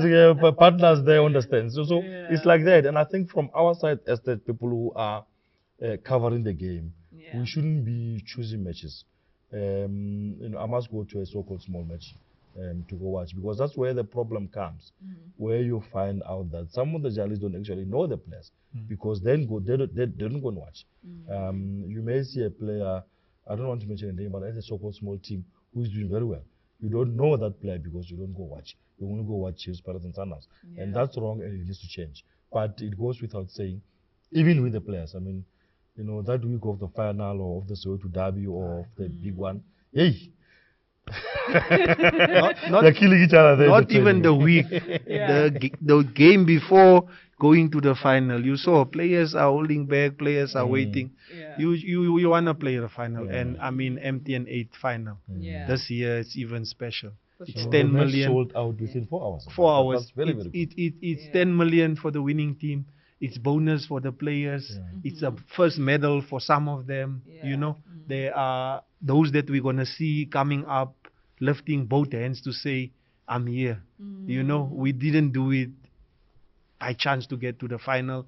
partners there understand. So it's like that. And I think from our side, as the people who are covering the game, we shouldn't be choosing matches. I must go to a so-called small match to go watch, because that's where the problem comes, where you find out that some of the journalists don't actually know the players, because they don't go and watch. You may see a player, I don't want to mention a name, but as a so-called small team who is doing very well. You don't know that player because you don't go watch. You only go watch Chiefs, Pirates and Sundowns. And that's wrong, and it needs to change. But it goes without saying, even with the players, I mean, that week of the final or of the Soweto Derby or of the big one, hey, they're killing each other there.
Not even the week, the game before going to the final. You saw players are holding back, players are waiting. You want to play the final, and I mean MTN8 Final. This year it's even special. It's 10 million
sold out within 4 hours.
4 hours.
That's very, very good.
It's 10 million for the winning team. It's bonus for the players. It's a first medal for some of them. There are those that we're gonna see coming up, lifting both hands to say, I'm here. We didn't do it by chance to get to the final.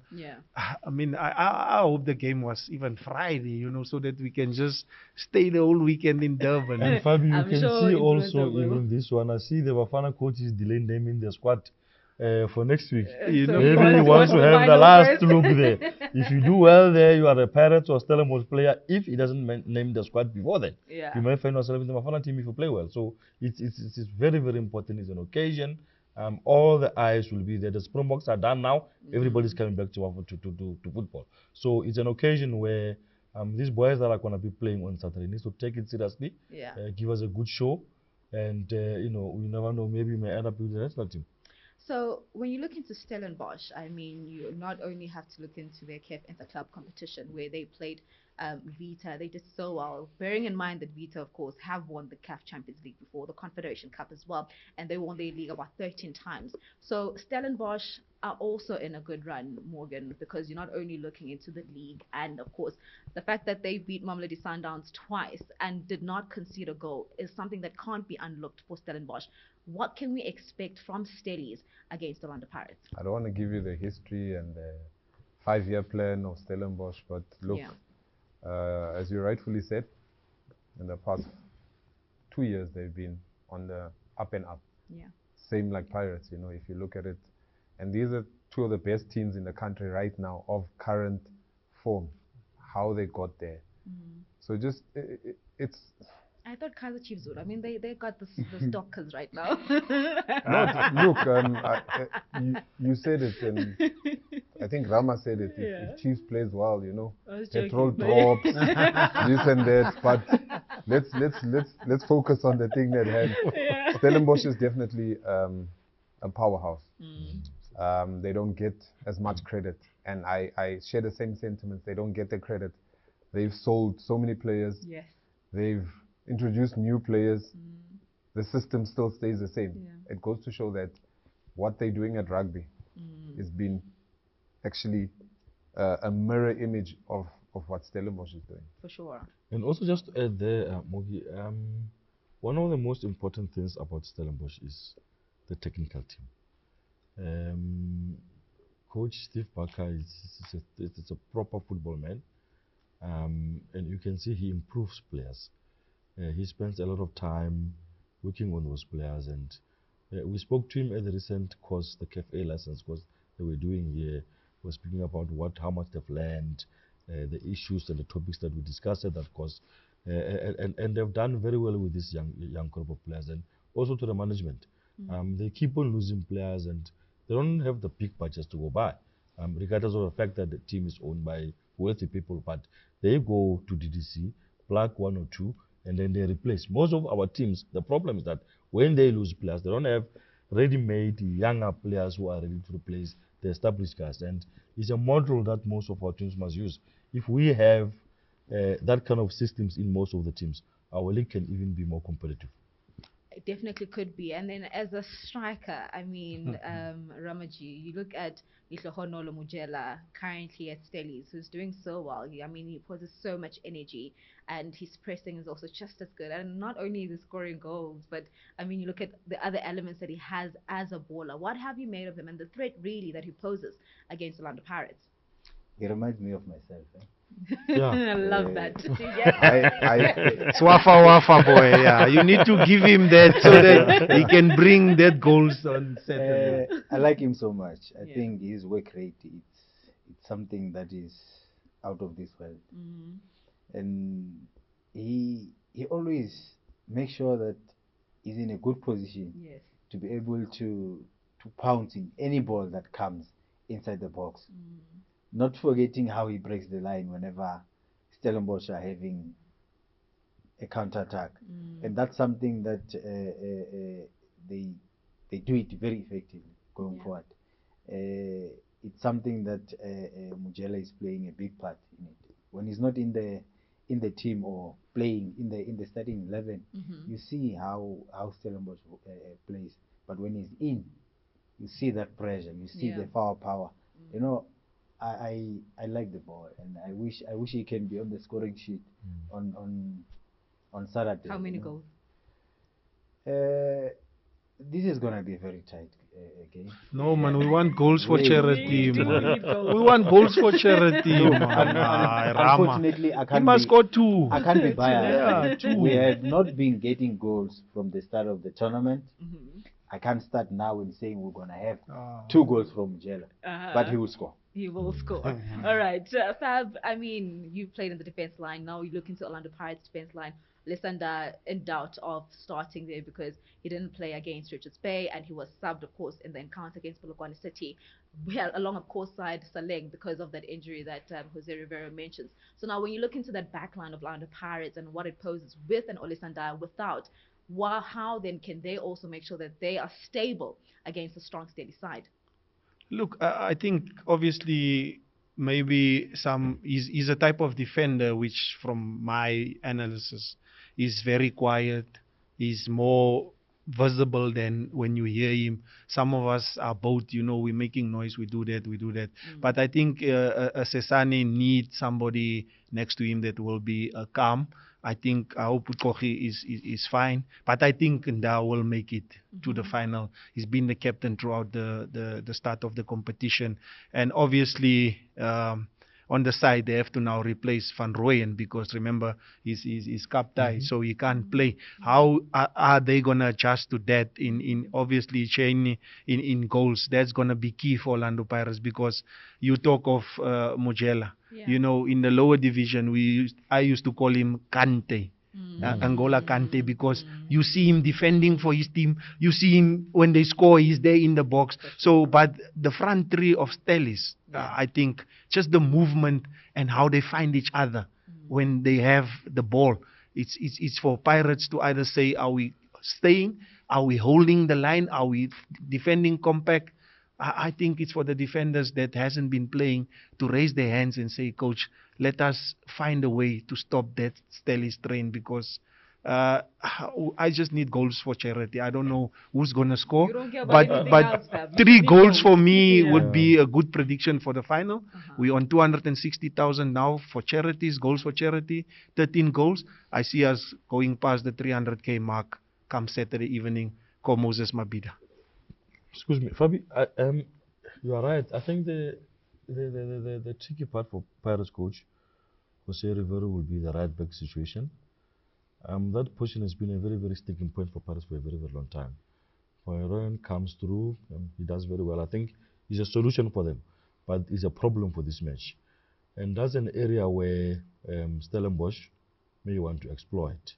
I mean, I hope the game was even Friday, so that we can just stay the whole weekend in Durban.
And Fabi, you can see also even this one. I see the Bafana coach is delaying naming the squad for next week. Maybe he wants to have the last look there. If you do well there, you are a Pirates or Stellenbosch player. If he doesn't name the squad before then, you might find yourself in the Bafana team if you play well. So it's very, very important. It's an occasion. All the eyes will be there. The Springboks are done now. Everybody's coming back to football. So it's an occasion where these boys that are going to be playing on Saturday need to take it seriously. Give us a good show, and we never know. Maybe we may end up with the national team.
So when you look into Stellenbosch, I mean, you not only have to look into their CAF Interclub competition where they played Vita. They did so well, bearing in mind that Vita, of course, have won the CAF Champions League before, the Confederation Cup as well, and they won their league about 13 times. So Stellenbosch are also in a good run, Morgan, because you're not only looking into the league, and of course, the fact that they beat Mamelodi Sundowns twice and did not concede a goal is something that can't be unlooked for Stellenbosch. What can we expect from Stellies against the Orlando Pirates?
I don't want to give you the history and the 5-year plan of Stellenbosch, but look, as you rightfully said, in the past 2 years they've been on the up and up. Same like Pirates, if you look at it. And these are two of the best teams in the country right now of current form, how they got there. So just, it's...
I thought Kaiser Chiefs would. I mean, they got the Dockers right now.
Look, you said it, and I think Rama said it. If Chiefs plays well, petrol drops, this and that. But let's focus on the thing at hand. Stellenbosch is definitely a powerhouse. They don't get as much credit, and I share the same sentiments. They don't get the credit. They've sold so many players. They've introduced new players. The system still stays the same. It goes to show that what they're doing at rugby has been actually a mirror image of what Stellenbosch is doing.
For sure.
And also just to add there, Mogi, one of the most important things about Stellenbosch is the technical team. Coach Steve Barker is a proper football man, and you can see he improves players. He spends a lot of time working on those players, and we spoke to him at the recent course, the CAF license course that we're doing here. We're speaking about how much they've learned, the issues and the topics that we discussed at that course, and they've done very well with this young group of players, and also to the management. They keep on losing players, and they don't have the big budgets to go by, regardless of the fact that the team is owned by wealthy people. But they go to DDC, plug 1 or 2, and then they replace. Most of our teams, the problem is that when they lose players, they don't have ready-made younger players who are ready to replace the established guys. And it's a model that most of our teams must use. If we have that kind of systems in most of the teams, our league can even be more competitive.
It definitely could be. And then as a striker, I mean, Ramaji, you look at Ihlohonolo Mujela currently at Stellies, who's doing so well. I mean, he possesses so much energy, and his pressing is also just as good. And not only is he scoring goals, but I mean, you look at the other elements that he has as a baller. What have you made of him and the threat really that he poses against the Orlando Pirates?
He reminds me of myself.
Yeah.
I love that.
Swafa Wafa boy, yeah. You need to give him that so that he can bring that goals on Saturday.
I like him so much. I
Yeah.
think his work rate, it's something that is out of this world. And he always makes sure that he's in a good position
Yes.
to be able to pounce in any ball that comes inside the box. Not forgetting how he breaks the line whenever Stellenbosch are having a counter-attack. And that's something that they do it very effectively going forward. It's something that Mujela is playing a big part in it. When he's not in the team or playing in the starting 11, you see how Stellenbosch plays. But when he's in, you see that pressure, you see the firepower. You know, I like the boy, and I wish he can be on the scoring sheet on Saturday.
How many goals?
This is gonna be a very tight game.
No, man, we want goals for
Really?
charity,
We
man.
need goals.
We want goals for charity, man.
Unfortunately, I
He
can't
must
be,
score 2.
I can't be biased.
Yeah, 2.
We have not been getting goals from the start of the tournament. I can't start now and saying we're gonna have 2 goals from Mujela, but he will score.
He will score. All right. Fab, I mean, you played in the defense line. Now you look into Orlando Pirates defense line. Lysander in doubt of starting there because he didn't play against Richards Bay and he was subbed, of course, in the encounter against Polokwane City. Well, along, of course, side Saleng because of that injury that Jose Rivera mentions. So now when you look into that back line of Orlando Pirates and what it poses with an Lysander without, how then can they also make sure that they are stable against a strong, steady side?
Look, I think obviously maybe he's a type of defender which from my analysis is very quiet. He's more visible than when you hear him. Some of us are both, we're making noise, we do that. But I think Sesane needs somebody next to him that will be calm. I think Kochi is fine, but I think Nda will make it to the final. He's been the captain throughout the start of the competition, and obviously on the side they have to now replace Van Rooyen because remember he's captain, so he can't play. How are they gonna adjust to that? In obviously Cheney in goals, that's gonna be key for Orlando Pirates because you talk of Mujela. In the lower division, I used to call him Kante, Angola Kante, because you see him defending for his team. You see him when they score, he's there in the box. So, but the front three of Stellies, I think, just the movement and how they find each other when they have the ball. It's for Pirates to either say, are we staying? Are we holding the line? Are we defending compact? I think it's for the defenders that hasn't been playing to raise their hands and say, Coach, let us find a way to stop that Stellies train because I just need goals for charity. I don't know who's going to score.
You don't care about anything else, Fab.
3 goals for me would be a good prediction for the final. We're on 260,000 now for charities, goals for charity, 13 goals. I see us going past the 300K mark come Saturday evening. Call Moses Mabhida.
Excuse me, Fabi. You are right. I think the tricky part for Pirates coach Jose Rivera will be the right back situation. That position has been a very, very sticking point for Pirates for a very, very long time. When Ryan comes through, he does very well. I think he's a solution for them, but it's a problem for this match. And that's an area where Stellenbosch may want to exploit.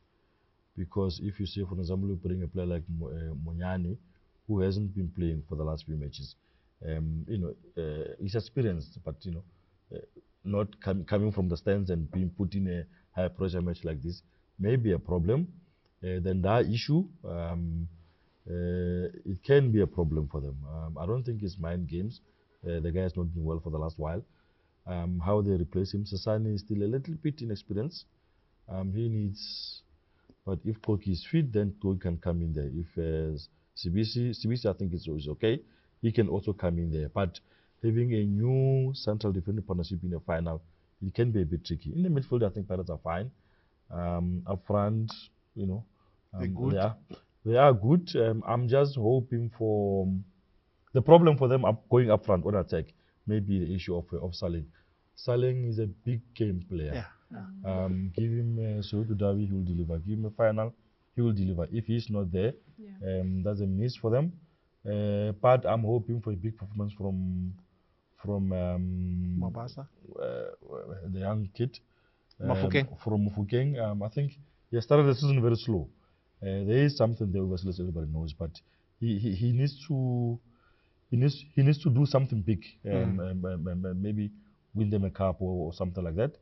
Because if you say, for example, you bring a player like Monyani, who hasn't been playing for the last few matches, he's experienced, but not coming from the stands and being put in a high pressure match like this may be a problem. Then that issue, it can be a problem for them. I don't think it's mind games. The guy has not been well for the last while. How they replace him, Sasani is still a little bit inexperienced. He needs But if Koki is fit, then Koki can come in there. If CBC, I think it's okay. He can also come in there. But having a new central defending partnership in a final, it can be a bit tricky. In the midfield, I think Pirates are fine. Up front, you know,
They're good.
They are good. I'm just hoping for the problem for them going up front on attack. Maybe the issue of Saleng. Saleng is a big game player.
Yeah.
Give him Soweto Derby, he will deliver. Give him a final, he will deliver. If he's not there, that's a miss for them. But I'm hoping for a big performance from
Mabasa.
The young kid.
Mafokeng.
From Mafokeng. I think he started the season very slow. There is something there, obviously, everybody knows, but he needs to do something big, maybe win them a cup or something like that,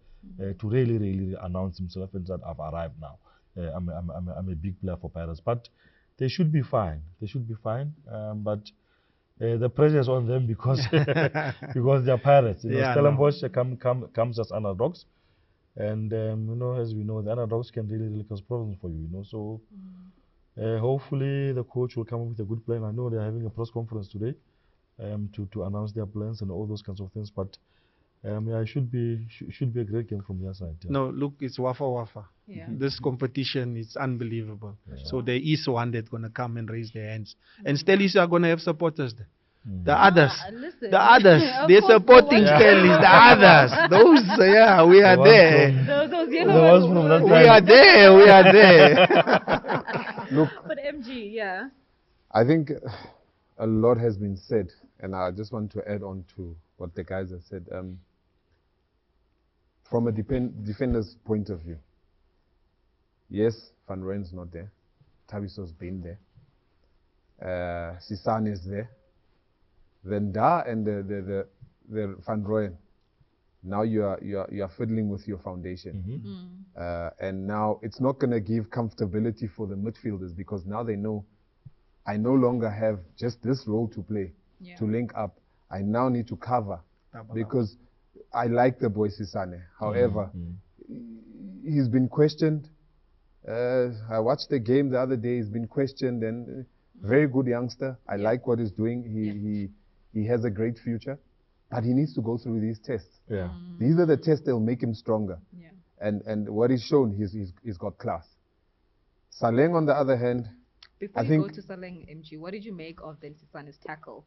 to really announce himself and that I've arrived now. I'm a big player for Pirates, but they should be fine. But the pressure is on them because because they are Pirates. Stellenbosch comes as underdogs. And as we know, the underdogs can really cause problems for you. So hopefully the coach will come up with a good plan. I know they're having a press conference today to announce their plans and all those kinds of things. But it should be a great game from their side.
No, look, it's wafa.
Yeah.
This competition is unbelievable. So there is one that's gonna come and raise their hands, and Stellies are gonna have supporters there. The others,
listen.
they're supporting Stellies. The others, those, we are there.
Those yellow ones.
We are there.
Look,
But MG,
I think a lot has been said, and I just want to add on to what the guys have said. From a defender's point of view, yes, Van Rooyen's not there. Thabiso's been there. Sisane is there. Then Da and the Van Rooyen. Now you are fiddling with your foundation, and now it's not going to give comfortability for the midfielders, because now they know I no longer have just this role to play, to link up. I now need to cover, because I like the boy Sisane. However, he's been questioned. I watched the game the other day. He's been questioned, and very good youngster. I like what he's doing. He has a great future, but he needs to go through these tests. These are the tests that will make him stronger. And what he's shown, he's got class. Saleng, on the other hand,
Before you go to Saleng, MG, what did you make of then Sisane's tackle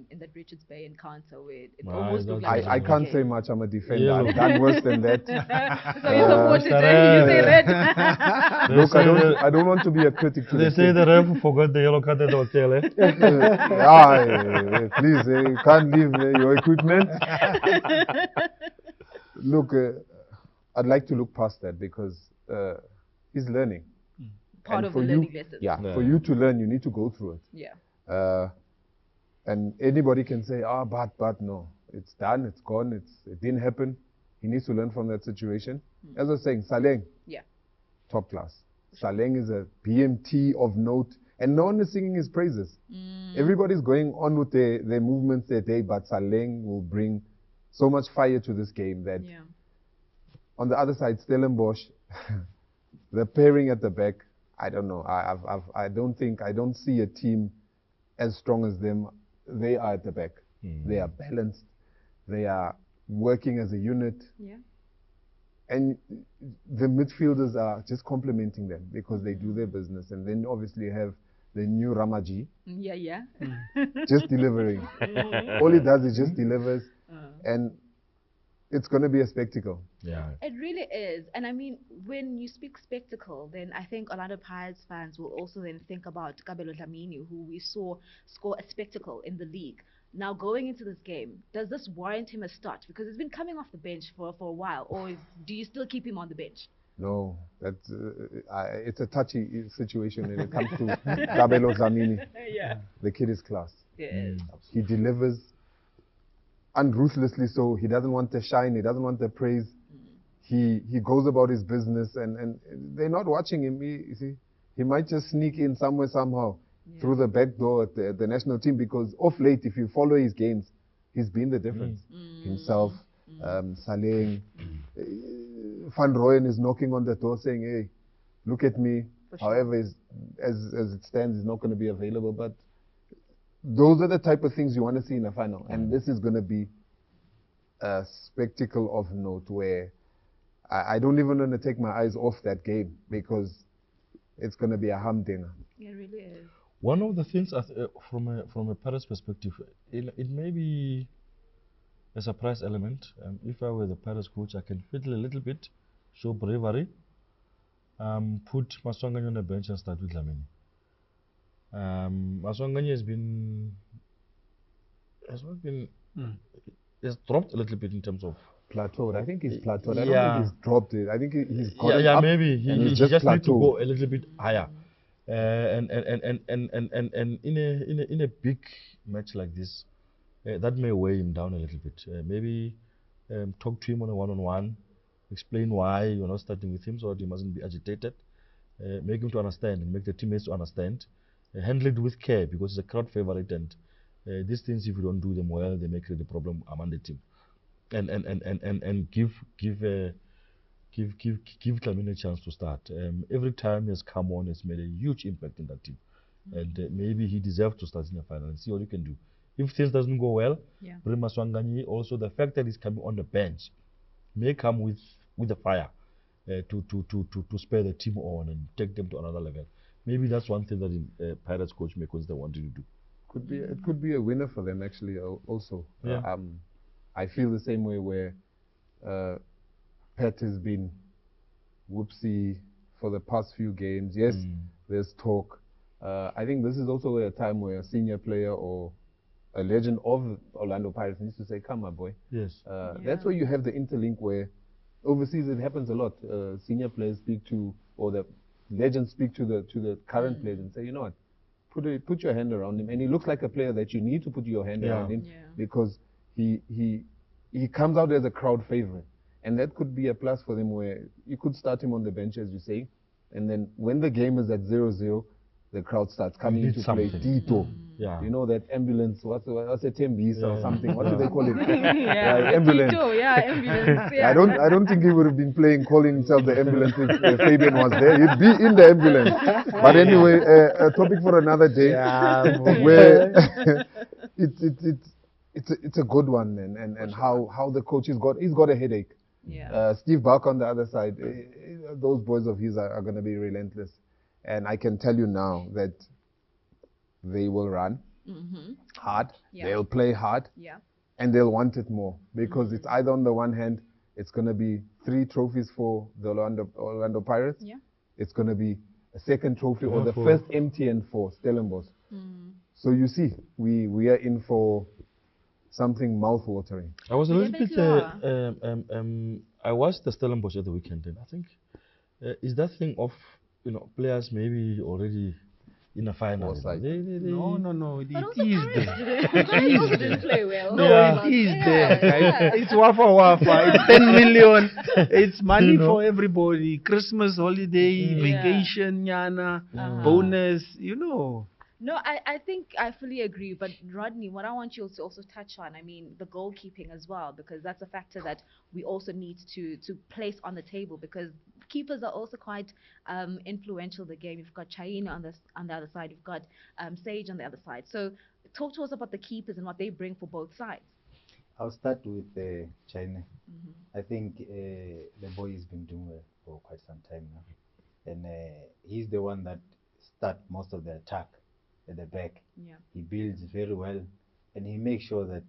in that Richards Bay encounter where it almost looked like
I can't say much. I'm a defender. I've done worse than that.
So you supported it, you say red.
Look, I don't want to be a critic to
They say the ref forgot the yellow card at the hotel.
Please, you can't leave your equipment. Look, I'd like to look past that, because he's learning.
Part of the learning lesson.
For you to learn, you need to go through it. And anybody can say, but no, it's done, it's gone, it didn't happen. He needs to learn from that situation. As I was saying, Saleng, top class. Saleng is a BMT of note, and no one is singing his praises. Everybody's going on with their movements their day, but Saleng will bring so much fire to this game that on the other side, Stellenbosch, the pairing at the back, I don't know. I don't see a team as strong as them. They are at the back. They are balanced. They are working as a unit. And the midfielders are just complementing them, because they do their business. And then obviously you have the new Ramaji. Just delivering. All he does is just delivers. And it's going to be a spectacle.
It really is. And I mean, when you speak spectacle, then I think a lot of Pirates fans will also then think about Kabelo Dlamini, who we saw score a spectacle in the league. Now, going into this game, does this warrant him a start? Because he's been coming off the bench for a while. Or do you still keep him on the bench?
No, that's it's a touchy situation when it comes to Kabelo Dlamini. The kid is class. He delivers unruthlessly, so he doesn't want the shine, he doesn't want the praise. He goes about his business, and they're not watching him. He might just sneak in somewhere somehow through the back door at the national team, because of late, if you follow his games, he's been the difference. Himself, Saleng, Van Rooyen is knocking on the door saying, hey, look at me.
For sure.
However, as it stands, is not going to be available. But those are the type of things you want to see in a final. And this is going to be a spectacle of note where I don't even want to take my eyes off that game, because it's going to be a humdinger.
It really is.
One of the things from a Paris perspective, it may be a surprise element. If I were the Paris coach, I can fiddle a little bit, show bravery, put Maswanganye on the bench and start with Lamini. Maswanganye has dropped a little bit in terms of
Plateaued. I think he's plateaued. I
Yeah.
don't think he's dropped it. I think he's got
yeah,
up
maybe
and
he
he's
just need to
plateaued.
go a little bit higher. And in a big match like this, that may weigh him down a little bit. Maybe talk to him on a one-on-one, explain why you're not starting with him so that he mustn't be agitated. Make him to understand and make the teammates to understand. Handle it with care, because it's a crowd favorite, and these things, if you don't do them well, they may create a problem among the team. And give Lamini a chance to start. Every time he has come on, has made a huge impact in that team. And maybe he deserves to start in the final and see what he can do. If things doesn't go well, bring Maswanganye. Also, the fact that he's coming on the bench may come with the fire to spare the team on and take them to another level. Maybe that's one thing that the Pirates coach may consider wanting to do.
It could be a winner for them, actually. Also, I feel the same way, where Pat has been whoopsie for the past few games. Yes, there's talk. I think this is also a time where a senior player or a legend of Orlando Pirates needs to say, "Come on, boy."
Yes.
That's where you have the interlink, where overseas it happens a lot. Senior players speak to, or the legends speak to the current players and say, "You know what? Put your hand around him." And he looks like a player that you need to put your hand around him, because he comes out as a crowd favorite. And that could be a plus for them, where you could start him on the bench, as you say, and then when the game is at 0-0, the crowd starts coming into play. Tito, you know, that ambulance, what's a Tembisa or something? What do they call it? Ambulance.
Tito, ambulance.
I don't think he would have been calling himself the ambulance if Fabian was there. He'd be in the ambulance. But anyway, a topic for another day, where it's a good one, and how the coach he's got a headache. Steve Barker on the other side, those boys of his are going to be relentless. And I can tell you now that they will run hard, they'll play hard, and they'll want it more, because it's either, on the one hand, it's going to be 3 trophies for the Orlando Pirates, it's going to be a second trophy, or the first MTN for Stellenbosch. So you see, we are in for something mouth-watering.
I was a little bit. I watched the Stellenbosch at the weekend, and I think is that thing of, you know, players maybe already in a final.
No. It is there.
It didn't play well.
No, it is there. Right? It's wafa. It's 10 million. It's money for everybody. Christmas, holiday, vacation, bonus,
No, I think I fully agree. But Rodney, what I want you to also touch on, I mean, the goalkeeping as well, because that's a factor that we also need to place on the table, because keepers are also quite influential in the game. You've got Chaina on the other side, you've got Sage on the other side. So talk to us about the keepers and what they bring for both sides.
I'll start with Chaina. I think the boy has been doing well for quite some time now, and he's the one that starts most of the attack at the back. He builds very well, and he makes sure that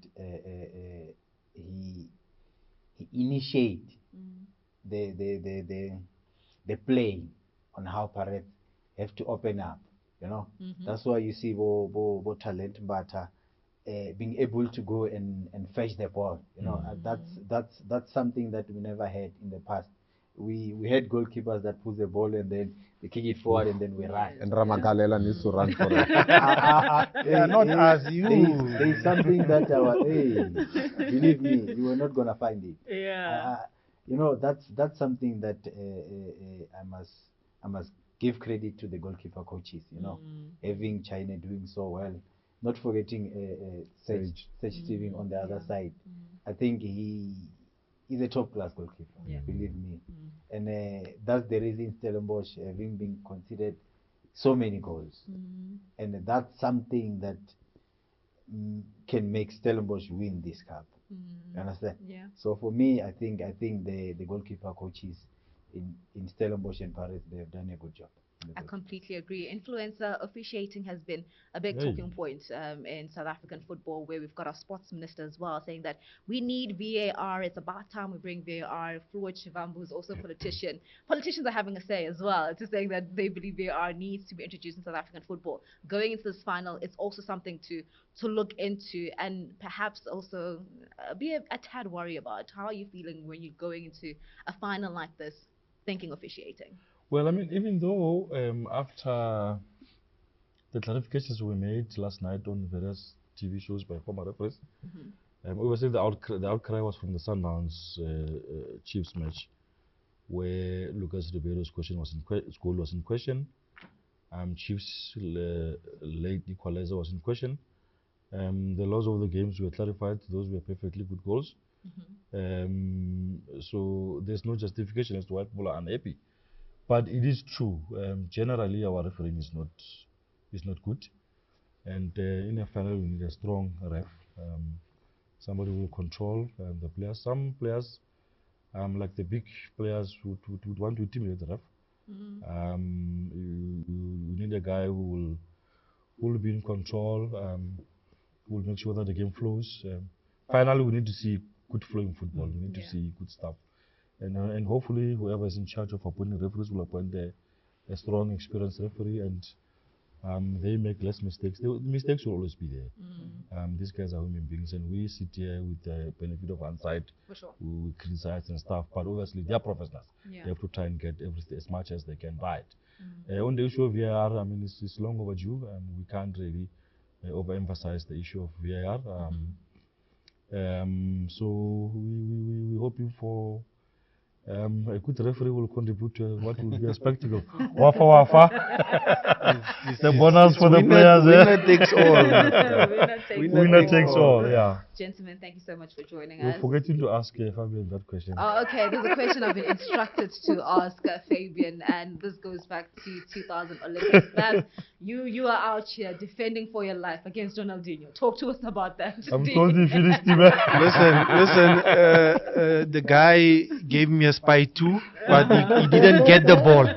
he initiates the play on how Pirates have to open up. That's why you see Bo talent, but being able to go and fetch the ball. That's something that we never had in the past. We had goalkeepers that put the ball and then they kick it forward and then we run.
And Ramagalela needs to run for it.
Not as you.
There's something that believe me, you are not gonna find it. That's something that I must give credit to the goalkeeper coaches. Having China doing so well, not forgetting Sage Steven on the other side. I think he He's a top class goalkeeper, believe me. And that's the reason Stellenbosch having been considered so many goals. And that's something that can make Stellenbosch win this cup. You understand?
Yeah.
So for me, I think the goalkeeper coaches in Stellenbosch and Paris, they have done a good job.
I completely agree. Influencer officiating has been a big talking point in South African football, where we've got our sports minister as well saying that we need VAR. It's about time we bring VAR. Floyd Shivambu is also a politician. Politicians are having a say as well, just saying that they believe VAR needs to be introduced in South African football. Going into this final, it's also something to look into and perhaps also be a tad worried about. How are you feeling when you're going into a final like this, thinking officiating?
Well, I mean, even though after the clarifications were made last night on various TV shows by former referees, obviously the outcry was from the Sundowns Chiefs match, where Lucas Ribeiro's goal was in question. Chiefs late equalizer was in question. The laws of the games were clarified; those were perfectly good goals. So there's no justification as to why people are unhappy. But it is true. Generally, our refereeing is not good, and in a final, we need a strong ref. Somebody who will control the players. Some players, like the big players, would want to intimidate the ref. You need a guy who will be in control. Who will make sure that the game flows. Finally, we need to see good flowing football. We need to see good stuff. And hopefully whoever is in charge of appointing referees will appoint a strong, experienced referee, and they make less mistakes. The mistakes will always be there. These guys are human beings, and we sit here with the benefit of hindsight.
For sure.
We criticize and stuff, but obviously they are professionals.
Yeah.
They have to try and get everything as much as they can right. On the issue of VAR, I mean, it's long overdue. We can't really overemphasize the issue of VAR. So we're hoping for a good referee will contribute to what will be a spectacle. Wafa. The bonus for the players.
Winner takes all.
Winner takes all, yeah.
Gentlemen, thank you so much for joining
You're
us.
forgetting to ask Fabian that question.
Oh, okay. There's a question I've been instructed to ask Fabian, and this goes back to 2000 Olympics. Fab, you are out here defending for your life against Ronaldinho. Talk to us about that.
I'm told you finished him.
Listen, the guy gave me a spy too, but he didn't get the ball.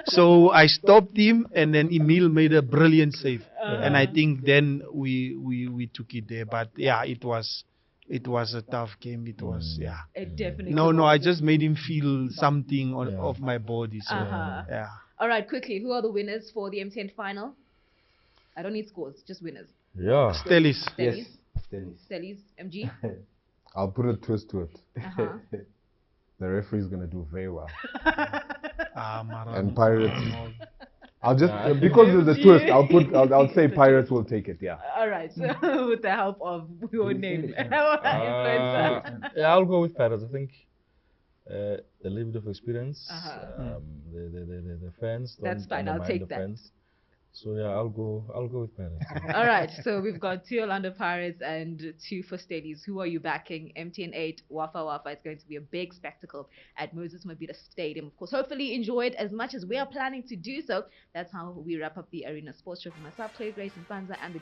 So I stopped him, and then Emil made a brilliant save. And I think then we took it there. But yeah, it was a tough game. It was, yeah.
It definitely
No, I just made him feel something off my body. So, yeah.
All right, quickly, who are the winners for the MTN final? I don't need scores, just winners.
Yeah.
Stellis.
Yes.
Stellis, MG.
I'll put a twist to it. The referee is going to do very well. And Pirates. I'll just because of the twist, I'll say Pirates will take it. Yeah.
All right. So with the help of your name.
I'll go with Pirates. I think a little bit of experience. The fans.
That's fine. I'll take that.
Fans. So yeah, I'll go with Pirates.
All right. So we've got 2 Orlando Pirates and 2 for Stellies. Who are you backing? MTN8 Wafa. It's going to be a big spectacle at Moses Mabhida Stadium. Of course, hopefully enjoy it as much as we are planning to do so. That's how we wrap up the Arena Sports Show for myself, Clauiee Grace Mpanza, and the